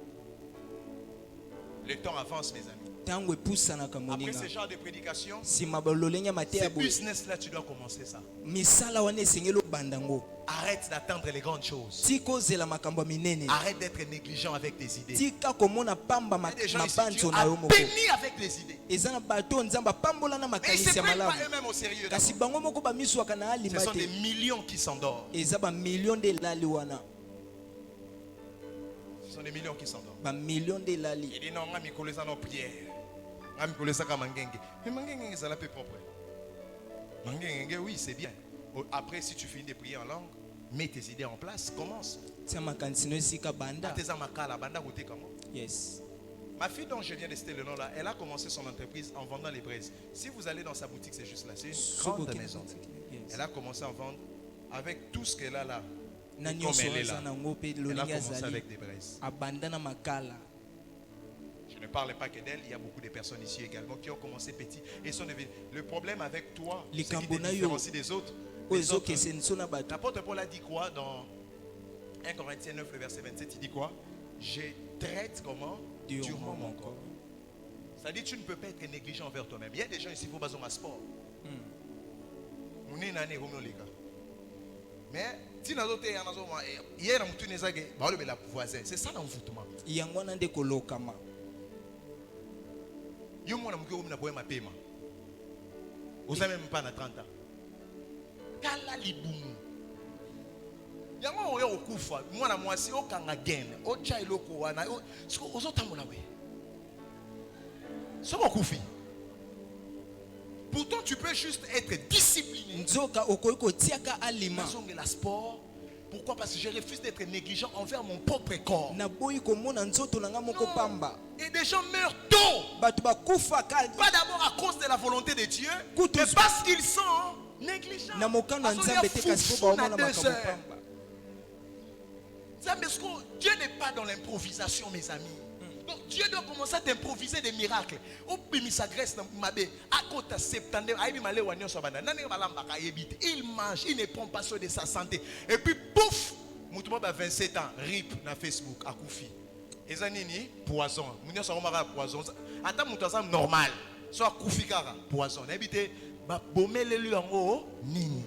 Le temps avance, mes amis. ntango epusanaka Après moninga ce genre de prédication, nsima balolenge ya mateya ce boye business-là, tu dois commencer ça. misala wana esengeli obanda ngo Arrête d'attendre les grandes choses. tika ozela makambo ya minene Arrête d'être négligent avec tes idées. tika komona pamba Il y a des gens ici, Dieu mabanzo na a yo moko béni avec les idées. eza na bato oyo nzambe apambola na Mais ils ne makanisi se ya prennent pas malamu eux-mêmes au sérieux. kasi bango moko bamiswaka na Ce alima sont te des millions qui s'endorment. eza bamilio nde elali wana Ce sont des millions qui s'endorment. bamilio nde elali Il dit non, on mikolo eza no prière. On mikolo eza ka mangenge. Mais mangenge ça la peu propre. Mangenge oui, c'est bien. Après si tu finis de prier en langue, mets tes idées en place, commence. tia makanisi no esika banda Tes amakala banda côté comment? yes Ma fille dont je viens de citer le nom là, elle a commencé son entreprise en vendant les braises. Si vous allez dans sa boutique, c'est juste là, c'est une grande maison. Elle a commencé à vendre avec tout ce qu'elle a là. na Comme nyonso elle est aza là. nango mpe Elle a lolenge commencé azali avec des braises. abanda na makala Je ne parle pas que d'elle, il y a beaucoup de personnes ici également qui ont commencé petit et sont devenues. Le problème avec toi, ce qui te Likambo na yo. différencie des autres, oyo les autres, ezokese nso na bato l'apôtre Paul a dit quoi dans 1 Corinthiens 9, le verset 27, il dit quoi? Je traite comment? Durement mon corps. C'est-à-dire tu ne peux pas être négligent envers toi-même. Il y a des gens ici qui font besoin de sport. Mais si nous avons hier, voisin, c'est ça l'envoûtement. yango wana nde kolokama Yo mwana mke omina boye mapema. Oza même pas na 30 ans. Kala libumu. Yango oyo okufa, mwana mwasi okanga gene, ocha iloko wana, siko ozotambola we. Soko okufi. Pourtant tu peux juste être discipliné. nzoka okoki kotiaka alima La sport. Pourquoi? Parce que je refuse d'être négligent envers mon propre corps. naboyi komona nzoto na nga moko pamba Et des gens meurent tôt. bato bakufaka Pas d'abord à cause de la volonté de Dieu, Kutu- mais parce qu'ils sont négligents. na mokano ya Parce qu'on nzambe est te kasi fou po na baomona 2 makambo heures. pamba Dieu n'est pas dans l'improvisation, mes amis. Donc Dieu doit commencer à t'improviser des miracles. Il mange, il ne prend pas soin de sa santé. Et puis, pouf, Moutouba a 27 ans, RIP na Facebook, à Koufi. Et ça, nini, poison. Mounia Saromara, poison. Attends, Moutouba, normal. Soit Koufi Kara, poison. Habité, bomele lui en haut, nini.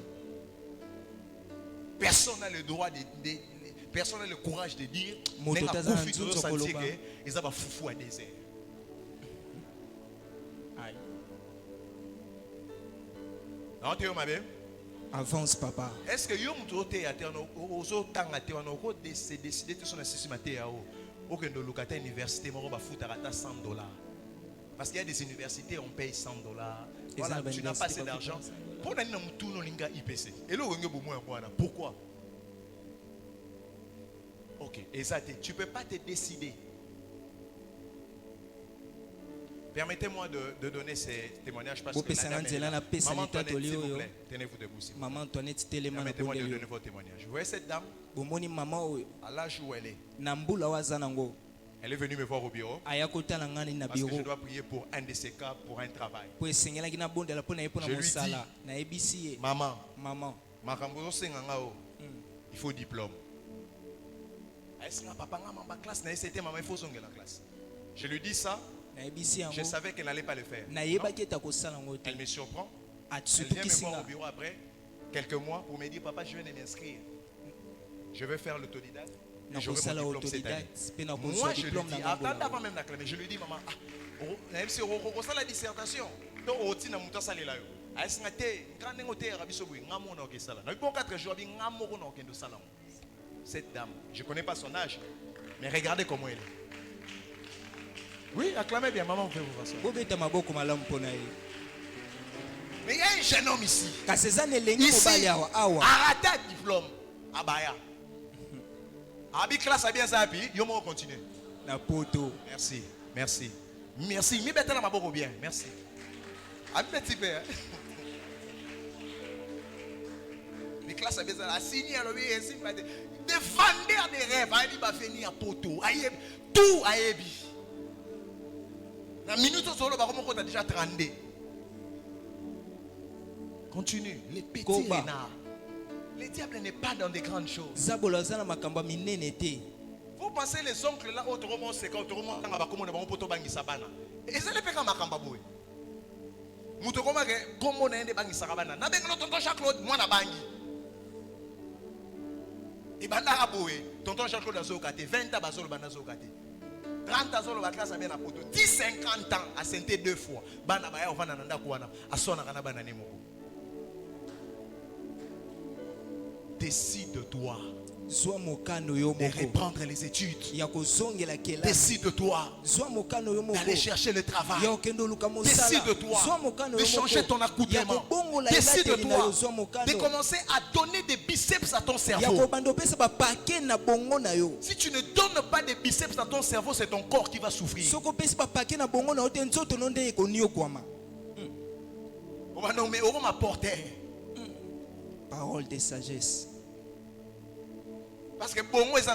Personne n'a le droit de personne n'a le courage de dire Moto mais taza Koufi, nzunzo tu dois sentir koloba. que ils ont foufou à désert. Aïe. Non, tu es ma belle. avance papa Est-ce que yo muto te ya te no ozo tanga te wana ko décider te son assistant te ya o okendo lukata université moko ba futaka ta $100. Parce qu'il y a des universités on paye $100. Voilà, tu n'as pas assez d'argent. Pour nani na mutu no linga IPC. Et là ngenge bomo ya mwana. Pourquoi? OK, exact. Tu peux pas te décider. Permettez-moi de donner ces témoignages parce que la dame est là. Maman Antoinette, s'il vous plaît, tenez-vous debout. s'il vous plaît. maman Antoinette telema na Permettez-moi de bonde donner votre témoignage. Vous voyez cette dame, bomoni mama oyo à l'âge où elle est, na mbula waza nango elle est venue me voir au bureau aya kotala ngani na parce que je bureau dois prier pour un de ces cas pour un travail. po esengelaki na bondela mpo na ye mpo na Je lui mosala nayebisi ye Maman, maman makambo osenga nga o, il faut diplôme. Est-ce que papa nga mamba classe na c'était maman il faut zonga la classe. Je lui dis ça, nayebisi je yango savais qu'elle n'allait pas le faire. Non? nayebaki ete akosala yango te Elle me surprend. Elle vient me asupukisi voir nga au bureau après quelques mois pour me dire papa je viens de m'inscrire. Je vais faire l'autodidacte. Et j'aurai nakosala mon diplôme cette année. autodidacte mpe Moi, nakozwa je lui diplôme dis, na attends ngambo avant même d'acclamer, je lui dis, maman, même si on a la dissertation, donc on tient à monter ça là. Cette dame, je ne connais pas son âge, mais regardez comment elle est. Oui, acclamez bien, maman, vous pouvez vous voir ça. bobeta maboko malamu mpo na ye Mais il y a un jeune homme ici. kasi eza na elengi Ici, mobali awa awa arrêtez le diplôme. Abaya. Abi classe a bien ça, puis yo mo continue. na poto Merci, merci. Merci. Mi bête la maboko bien. Merci. Abi petit père. Mais classe à Bézal, a signé à l'objet, des vendeurs de rêves, a dit, va venir à Poto, tout a ébi. La minute où on a déjà 32. Continue, les petits renards. Le diable n'est pas dans des grandes choses. Vous pensez les oncles là, autrement c'est quand autrement on va comme on va poto bangi sabana. Et ça les fait comme makamba boy. Muto koma ke comme on ende bangi sabana. Na bengo tonton Jean-Claude moi na bangi. Et banda aboye, tonton Jean-Claude azo kate 20 ans bazolo banda zo kate. 30 ans zolo ba classe bien na poto. 10 50 ans à senté deux fois. Bana ba ya ovana nanda kuana. Asona kana bana ni moko. Décide-toi de reprendre les études. Décide-toi d'aller chercher le travail. Décide-toi de changer ton accoutrement. Décide-toi de commencer à donner des biceps à ton cerveau. Si tu ne donnes pas de biceps à ton cerveau, c'est ton corps qui va souffrir. On va nommer au m'apporter. Parole de sagesse. Parce que bon, ils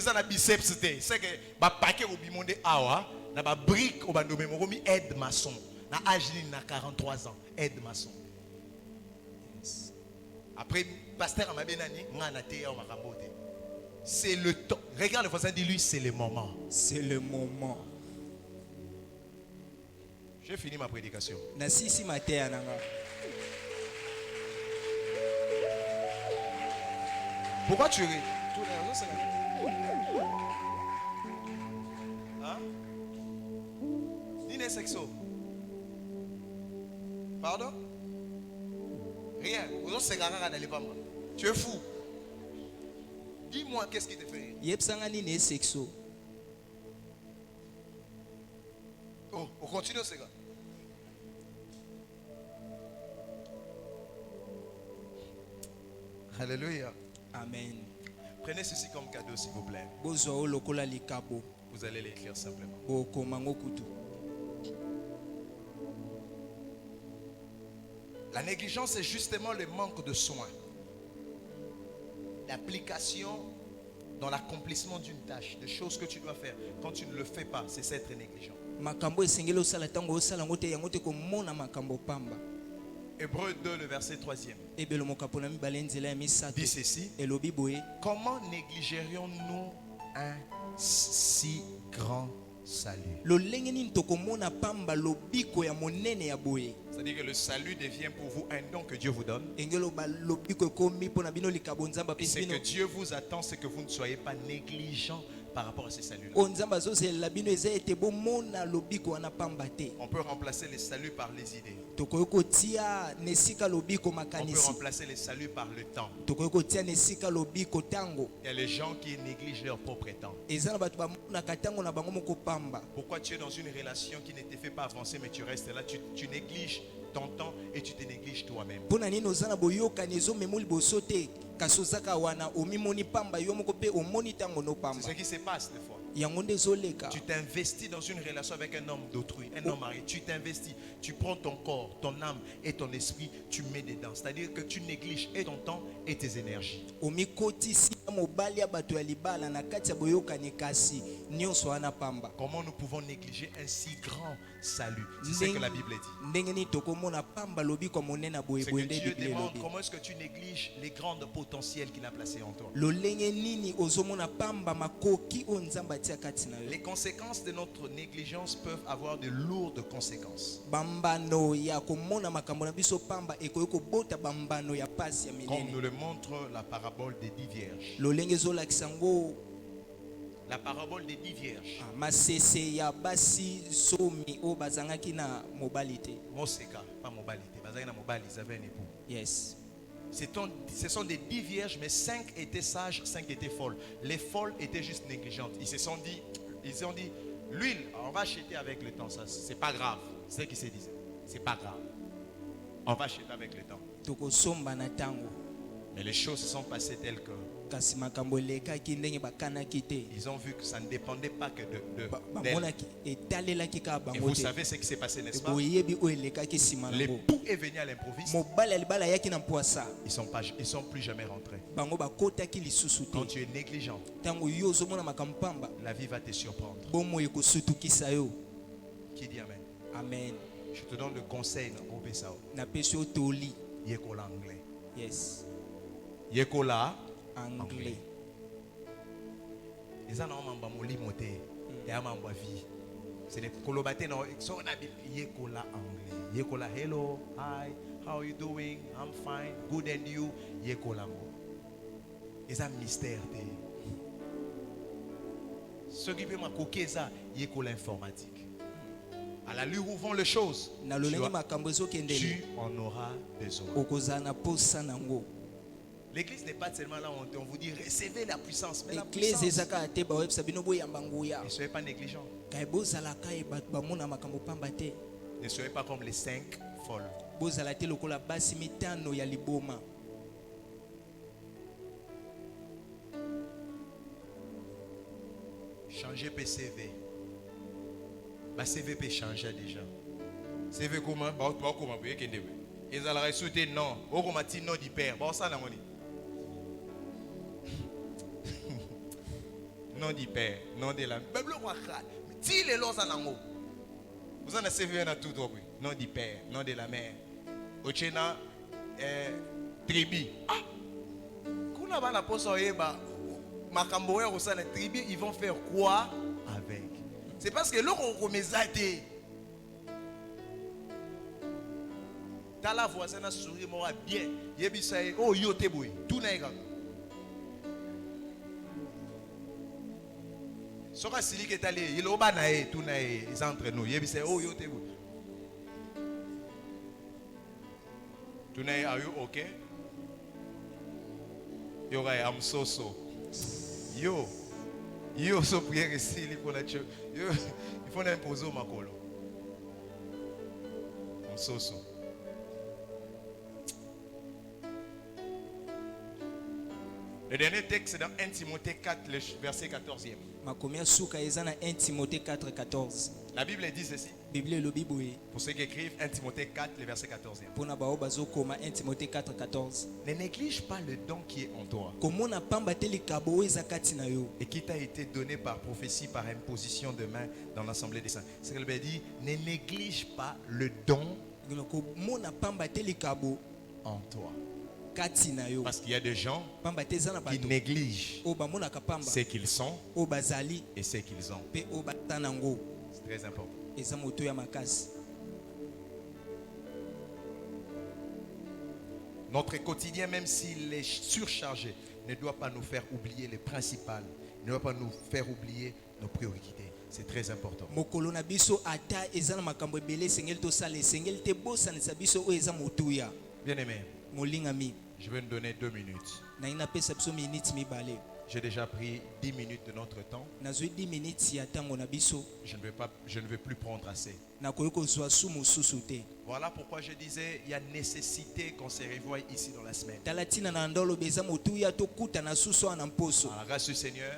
ont un biceps. C'est que le paquet au bimonde awa, na ba brique au bandomé moromi aide maçon. Na Agile na 43 ans, aide maçon. Après pasteur Amabenani, ngana te ya makambote. C'est le temps. Regarde le voisin, dis-lui, c'est le moment. C'est le moment. J'ai fini ma prédication. Na sisi matea nanga. Pourquoi tu ris? Hein? Dîner sexo. Pardon? Rien. Tu es fou. Dis-moi qu'est-ce qui te fait rire? Yepsangani ne sexo. Oh, on continue ces gars. Alléluia. Amen. Prenez ceci comme cadeau s'il vous plaît. Vous allez l'écrire simplement. La négligence est justement le manque de soins. L'application dans l'accomplissement d'une tâche, de choses que tu dois faire. Quand tu ne le fais pas, c'est être négligent. Hébreu 2, le verset 3e. Dit ceci. Comment négligerions-nous un si grand salut? C'est-à-dire que le salut devient pour vous un don que Dieu vous donne. Et ce que Dieu vous attend, c'est que vous ne soyez pas négligents par rapport à ces saluts-là. On peut remplacer les saluts par les idées. On peut remplacer les saluts par le temps. Il y a les gens qui négligent leur propre temps. Pourquoi tu es dans une relation qui ne te fait pas avancer, mais tu restes là, tu négliges ton temps et tu te négliges toi-même. C'est ce qui se passe des fois. Tu t'investis dans une relation avec un homme d'autrui, un homme marié. Tu t'investis, tu prends ton corps, ton âme et ton esprit, tu mets dedans. C'est-à-dire que tu négliges et ton temps et tes énergies. Comment nous pouvons négliger un si grand salut? C'est ce que la Bible dit. C'est que Dieu demande comment est-ce que tu négliges les grandes potentiels qu'il a placés en toi. Les conséquences de notre négligence peuvent avoir de lourdes conséquences. Comme nous le montre la parabole des 10 vierges. La parabole des 10 vierges. Moseka, pas mobalité. Ils avaient un époux. Yes. Ce sont des 10 vierges, mais 5 étaient sages, 5 étaient folles. Les folles étaient juste négligentes. Ils ont dit, l'huile, on va acheter avec le temps. Ça, c'est pas grave. C'est ce qu'ils se disaient. C'est pas grave. On va acheter avec le temps. Mais les choses se sont passées telles que kasi makambo elekaki ndenge bakanaki te. Ils ont vu que ça ne dépendait pas que d'elle. Bamonaki etalelaki kaka Et bango vous te. savez ce qui s'est passé, n'est-ce pas? boyebi oyo elekaki nsima nango. L'époux est venu à l'improviste. Mobali ya libala ayaki na mpwasa. Ils sont plus jamais rentrés. Bango bakotaki lisusu Quand te. tu es négligent, Ntango yo ozomona makambo pamba, la vie va te surprendre. bomoi ekosutukisa yo. Qui dit Amen? Amen. Je te donne le conseil, Obesao. Napesi yo toli. Yekola anglais. Yes. Yekola Anglais. Les gens ont moli moté. Et ont vie. C'est les kolobate non. So on a yekola anglais. Yekola hello, hi, how are you doing? I'm fine. Good and you? Yekola mo. C'est un mystère. Ce qui peut m'accoquer ça, yekola informatique. À la lueur où vont les choses, Na lolenge makambo ezokendele. tu en auras besoin. Okozala na posa nango. L'église n'est pas seulement là où on vous dit recevez la puissance, mais la Eklise puissance. ezaka te bawebisa bino boyamba nguya. Ne soyez pas négligents. Kai bozalaka e bato bamona makambo pamba te. Ne soyez pas comme les 5 folles. Bozala te lokola basi mitano ya liboma. Changez PCV. Ma CV peut changer déjà. CV comment? Bah, toi comment? Vous voyez ils allaient sauter non. Au comment dit non du père. Bon ça la monnaie. Non du père, non de la. Même le roi crade. Si les lois en amour. Vous en avez CV dans tout droit. Non du père, non de la mère. Ochena tribu. Ah. Kuna ba la posa oyeba. Makamboé au sein de la tribu, ils vont faire quoi avec? C'est parce que l'on remet ça. Dans la voisine a souri moi bien. Yebisaye oh yo te boy. Tout n'est pas. Soka sili qui est allé, il est au bas nae, tout nae, ils entre nous. Yebisaye oh yo te boy. Tout nae, are you okay? Yo ray, I'm so. Yo so prière ici, il faut la il faut l'imposer au makolo. I'm so. Le dernier texte c'est dans 1 Timothée 4, le verset 14e. Makomia suka eza na 1 Timothée 4:14. La Bible dit ceci. Bible elobi boye. Pour ceux qui écrivent 1 Timothée 4, le verset 14e. Pona bao bazokoma 1 Timothée 4:14. Ne néglige pas le don qui est en toi Komona pamba te likabo eza kati na yo. et qui t'a été donné par prophétie, par imposition de main dans l'assemblée des saints. C'est qu'elle dit, ne néglige pas le don Komona pamba te likabo en toi. kati na yo. Parce qu'il y a des gens Pamba te eza na qui bato. négligent O bamona kapamba. ce qu'ils sont O bazali et ce qu'ils ont. pe o batanango. C'est très important. Eza moto ya makasi. Notre quotidien, même s'il est surchargé, ne doit pas nous faire oublier les principales, ne doit pas nous faire oublier nos priorités. C'est très important. Mokolo na biso ata eza na makambo ebele sengeli to sale sengeli te bosanisa biso o eza motuya. Bien aimé, Molingami je vais nous donner 2 minutes. na ina pesa biso minute mibale. J'ai déjà pris 10 minutes de notre temps. Nazwi 10 minutes ya tango na biso. Je ne vais plus prendre assez. Na koyoko zwa su mosusu te. Voilà pourquoi je disais, il y a nécessité qu'on se revoie ici dans la semaine. Talatina na ndolo beza motuya to kuta na suso na mposo. À la grâce du Seigneur,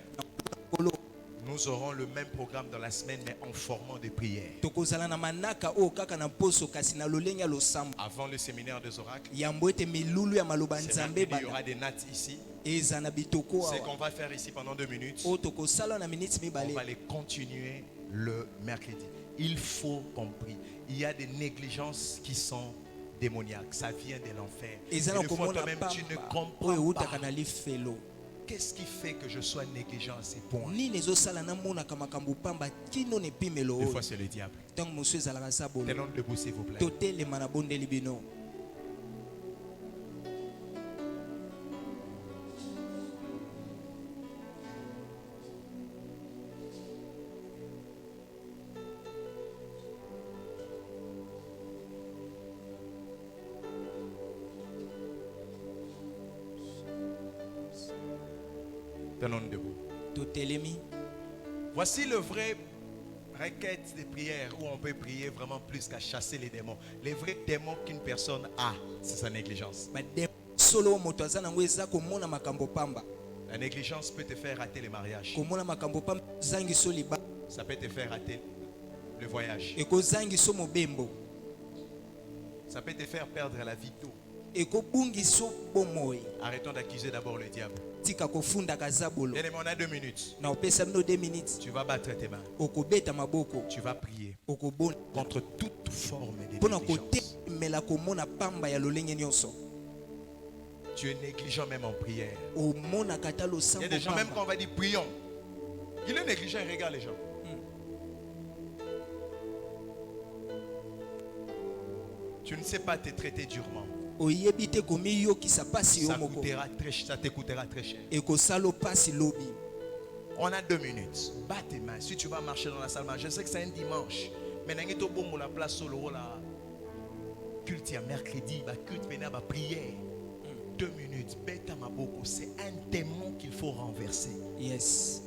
nous aurons le même programme dans la semaine, mais en formant des prières. Tokozala na manaka o kaka na mposo kasi na lolenya losambo. Avant le séminaire des oracles, Yambo ete milulu ya maloba c'est nzambe mercredi, il y bana. aura des nattes ici. Eza na bitoko Ce awa. qu'on va faire ici pendant 2 minutes, O tokosala na minute on mibale. va les continuer le mercredi. Il faut compris. Il y a des négligences qui sont démoniaques. Ça vient de l'enfer. Et Eza na des fois, komona toi-même, tu ne pamba. comprends Oyo pas. utaka na lifelo. Qu'est-ce qui fait que je sois négligent à ces points? Nini ezosala na mona kama makambo pamba kino ne pimelo Des oyo. fois, c'est le diable. Tango mosu ezalaka sa bolo. Tenons debout, s'il vous plaît. Totelema na bondeli bino. Tenons debout. Totelemi. Voici le vrai requête des prières où on peut prier vraiment plus qu'à chasser les démons. Les vrais démons qu'une personne a, c'est sa négligence. Badem solo moto aza nango eza komona makambo pamba. La négligence peut te faire rater les mariages. komona makambo pamba zangiso liba Ça peut te faire rater le voyage. ekozangiso mobembo Ça peut te faire perdre la vie tôt. ekobungiso bomoi Arrêtons d'accuser d'abord le diable. tika kofundaka zabolo Bien aimé, on a 2 minutes. na opesa bino 2 minutes Tu vas battre tes mains. okobeta maboko Tu vas prier okobona contre toute forme de mpona négligence. kotemela komona pamba ya lolenge nyonso Tu es négligent même en prière. omonaka ata Il y a losambo des gens, même quand pamba on va dire prions, il est négligent, il regarde les gens. Tu ne sais pas te traiter durement. oyebi te komiyokisa pasi yo Ça moko te coûtera très cher. ekosala pasi lobi On a 2 minutes. Bats tes mains. Si tu vas marcher dans la salle, je sais que c'est un dimanche. Mais n'engage pas bon la place solo la culte ya mercredi, ba culte pena ba prière. 2 minutes. Beta maboko, c'est un démon qu'il faut renverser. yes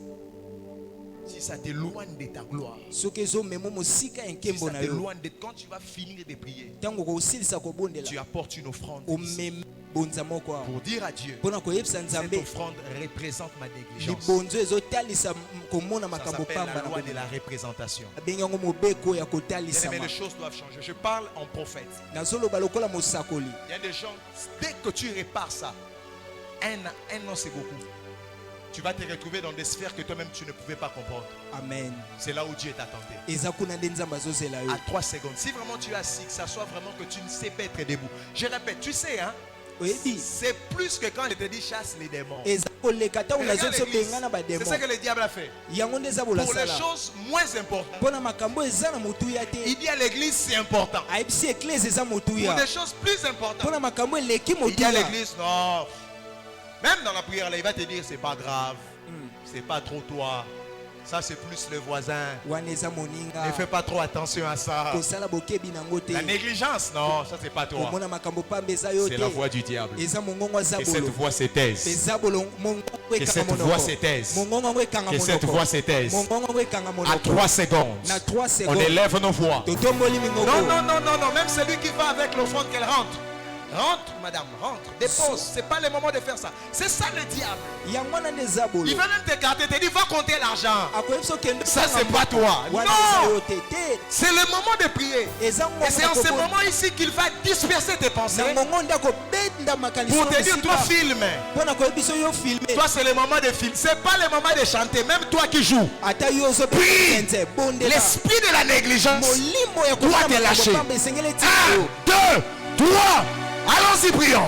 Si ça t'éloigne de ta gloire. soki ezomema mosika ya Si nkembo ça na yo t'éloigne de quand tu vas finir de prier, ntango kosilisa kobondela tu apportes une offrande ici omema bonza moko awa pour dire à Dieu, mpona koyebisa cette nzambe offrande représente ma négligence. libonzo ezotalisa komona Ça makambo s'appelle pamba la na loi de komona. la représentation. abengi yango mobeko ya Mais kotalisama les choses doivent changer. Je parle en prophète. nazoloba lokola mosakoli Il y a des gens, dès que tu répares ça, un an c'est beaucoup. Tu vas te retrouver dans des sphères que toi-même tu ne pouvais pas comprendre. amen C'est là où Dieu t'a tenté. eza kuna nde nzambe azozela yo À 3 secondes. Si vraiment tu es assis, que ça soit vraiment que tu ne sais pas être debout. Je répète, tu sais, hein, oyebi c'est plus que quand je te dis chasse les démons. eza koleka ntango Regarde nazwi biso l'église. benga na C'est bademo ça que le diable a fait. yango nde eza Pour les bolasala choses moins importantes, mpona makambo eza na motuya te il dit à l'église c'est important. ayebisi eklese eza Pour motuya des choses plus importantes, mpona makambo eleki il dit à motuya l'église non. Même dans la prière, là, il va te dire c'est pas grave, c'est pas trop toi. Ça c'est plus le voisin. wana eza Ne moninga fais pas trop attention à ça. kosala bokebi nango te La négligence, non, ça c'est pas toi. komona makambo pamba eza yo C'est la te voix du diable. eza mongongo aza Que cette bolo voix se taise. eza bolo mongongo Que ekanga cette voix se taise. mongongo yango ekanga Que cette voix se taise. mongongo yango ekanga À monoko 3 secondes, na 3 on secondes élève nos voix. totomboli mingongo Non, non, non, non, non. Même celui qui va avec l'offrande qu'elle rentre. Rentre, madame, rentre. Dépose. C'est pas le moment de faire ça. C'est ça le diable. yango wana nde eza bolo Il va même t'écarter, te dit va compter l'argent. akoyebi so kende Ça c'est pas toi. wana eza Non. yo te te C'est le moment de prier. eza Et c'est en ce ngongo moment ici qu'il va disperser tes pensées na ngongo nde akobenda makanisi pour te dire toi filme. mpona koyebi so yo filme Toi c'est le moment de filmer. C'est pas le moment de chanter. Même toi qui joues. ata yo Prie. ozonze bondela L'esprit de la négligence. molimo ya doit te lâcher. pamba esengeli etika 1, yo 2, 3. Allons-y, prions.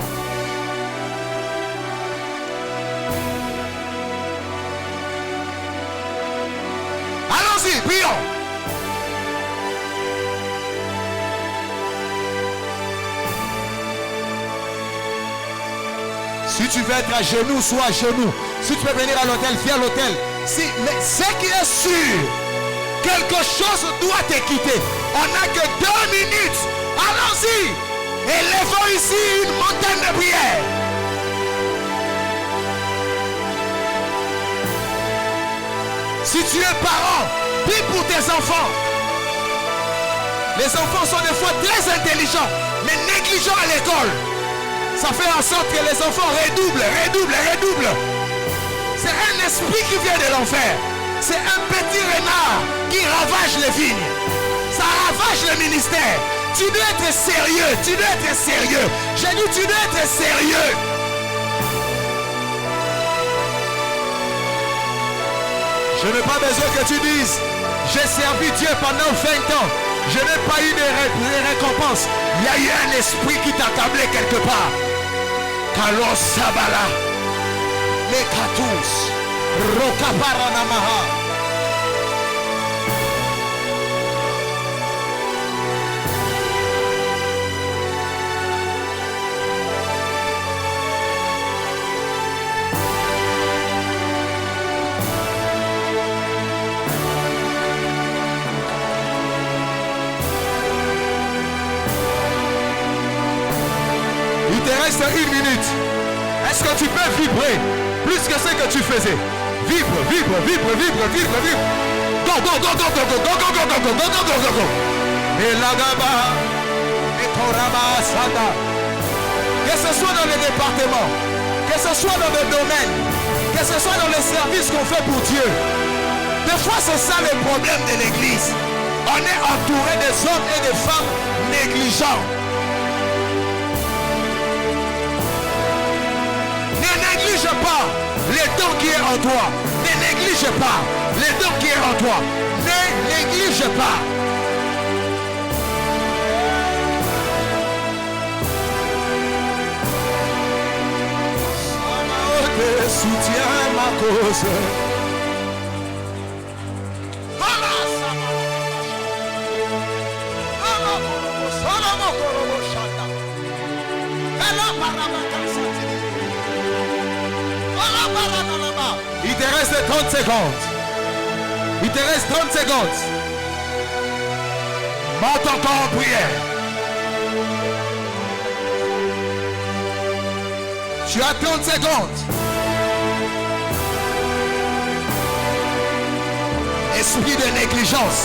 Allons-y, prions. Si tu veux être à genoux, sois à genoux. Si tu peux venir à l'hôtel, viens à l'hôtel. Si, mais ce qui est sûr, quelque chose doit te quitter. On n'a que 2 minutes. Allons-y. Élevons ici une montagne de prière. Si tu es parent, prie pour tes enfants. Les enfants sont des fois très intelligents, mais négligents à l'école. Ça fait en sorte que les enfants redoublent. C'est un esprit qui vient de l'enfer. C'est un petit renard qui ravage les vignes. Ça ravage le ministère. Tu dois être sérieux. J'ai dit tu dois être sérieux. Je n'ai pas besoin que tu dises j'ai servi Dieu pendant 20 ans. Je n'ai pas eu de récompense. Il y a eu un esprit qui t'a tablé quelque part. Kalos Sabala. Les Katous. Rokaparanamaha. Il te reste 1 minute. Est-ce que tu peux vibrer plus que ce que tu faisais? Vibre. Go. Et là-bas, et Koraba Sada. Que ce soit dans le département, que ce soit dans le domaine, Que ce soit dans les services qu'on fait pour Dieu. Des fois, c'est ça le problème de l'église. On est entouré des hommes et des femmes négligents. Ne néglige pas les dons qui est en toi. Ne néglige pas les dons qui est en toi. Ne néglige pas. Soutiens ma cause. Il te reste 30 secondes. Il te reste 30 secondes. Monte encore en prière. Tu as 30 secondes. Esprit de négligence.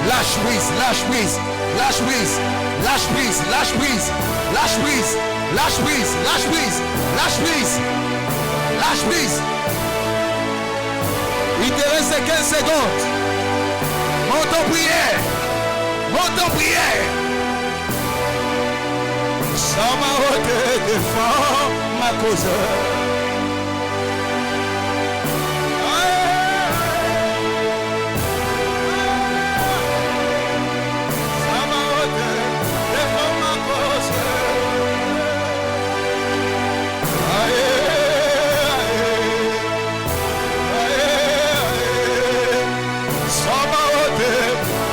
Lâche prise, lâche prise, lâche prise, lâche prise, lâche prise, lâche prise, lâche prise, lâche prise, lâche prise, lâche prise. Il te reste 15 secondes. Monte en prière. Monte en prière. Sama te défend ma cause.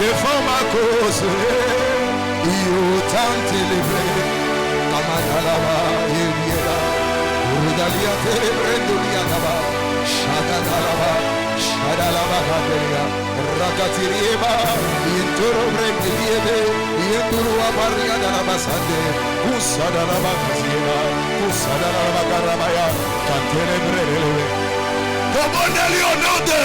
Défends ma cause, io tante libre, Kamanalava, Eliera, Urudalia Terebrendulianava, Shadalava, Shadalava Hadelia, Rakatirieba, Yenturo Brendiliebe, Yenturua Paria Dalabasande, Usadalava Kasieva, Usadalava Karabaya, Canterebrele. Commandez-lui au nom de.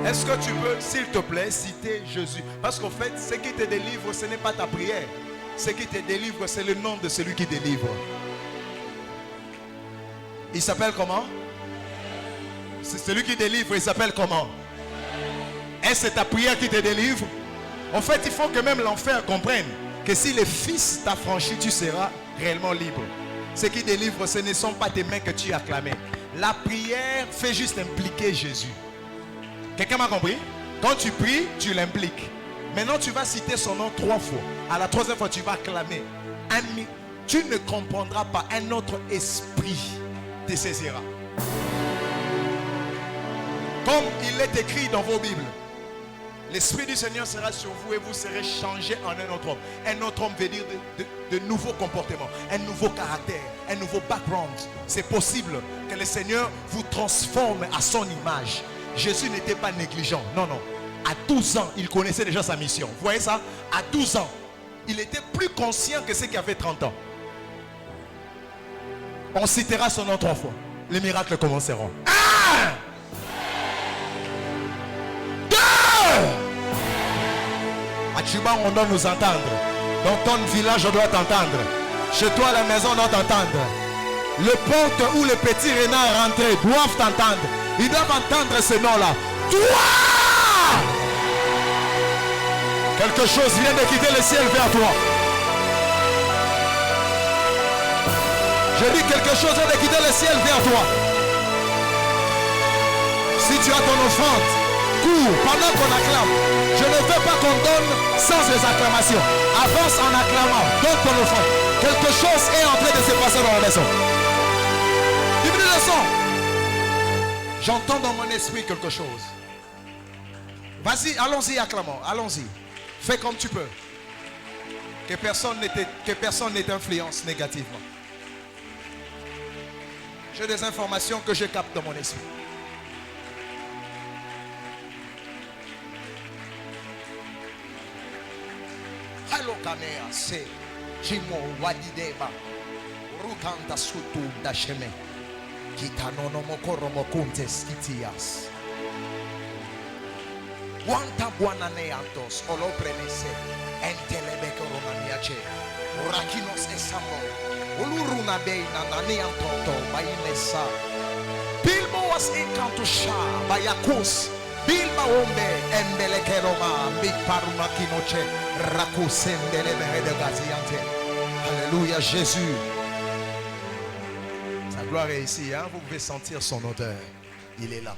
Est-ce que tu peux, s'il te plaît, citer Jésus? Parce qu'en fait, ce qui te délivre, ce n'est pas ta prière. Ce qui te délivre, c'est le nom de celui qui délivre. Il s'appelle comment? C'est celui qui délivre, il s'appelle comment? Est-ce que c'est ta prière qui te délivre? En fait, il faut que même l'enfer comprenne que si le Fils t'a franchi, tu seras réellement libre. Ce qui délivre, ce ne sont pas tes mains que tu as clamées. La prière fait juste impliquer Jésus. Quelqu'un m'a compris? Quand tu pries, tu l'impliques. Maintenant, tu vas citer son nom 3 fois. À la 3e fois, tu vas clamer. Tu ne comprendras pas. Un autre esprit te saisira. Comme il est écrit dans vos Bibles. L'Esprit du Seigneur sera sur vous et vous serez changés en un autre homme. Un autre homme veut dire de nouveaux comportements, un nouveau caractère, un nouveau background. C'est possible que le Seigneur vous transforme à son image. Jésus n'était pas négligent. Non, non. À 12 ans, il connaissait déjà sa mission. Vous voyez ça? À 12 ans, il était plus conscient que ceux qui avaient 30 ans. On citera son nom 3 fois. Les miracles commenceront. 1, 2. À Chuba, on doit nous entendre. Dans ton village, on doit t'entendre. Chez toi, à la maison, on doit t'entendre. Le porte où les petits renards rentraient doivent t'entendre. Ils doivent entendre ce nom-là. Toi! Quelque chose vient de quitter le ciel vers toi. Je dis quelque chose vient de quitter le ciel vers toi. Si tu as ton offrande, cours pendant qu'on acclame. Je ne veux pas qu'on donne sans les acclamations. Avance en acclamant. Donne ton offrande. Quelque chose est en train de se passer dans la maison. Diminue le son. J'entends dans mon esprit quelque chose. Vas-y, allons-y, acclamons. Allons-y. Fais comme tu peux. Que personne ne t'influence négativement. J'ai des informations que je capte dans mon esprit. Hello, Kanea, c'est Jimo Wadideba. Rukanda Sutu Dasheme. Kitanono Mokoromo Kuntes Kitias. Wanta buanane antos, oloprenese, entelebeko romaniache, urakinos esamo, uluruna beina nani antoto, bainesa, Bawas Encantusha, Bayakos, Bilba Ombe, Embelekeroma, Mikparuma Kinoche, Rakusendele de Gaziante. Alléluia, Jésus. Sa gloire est ici, hein? Vous pouvez sentir son odeur. Il est là.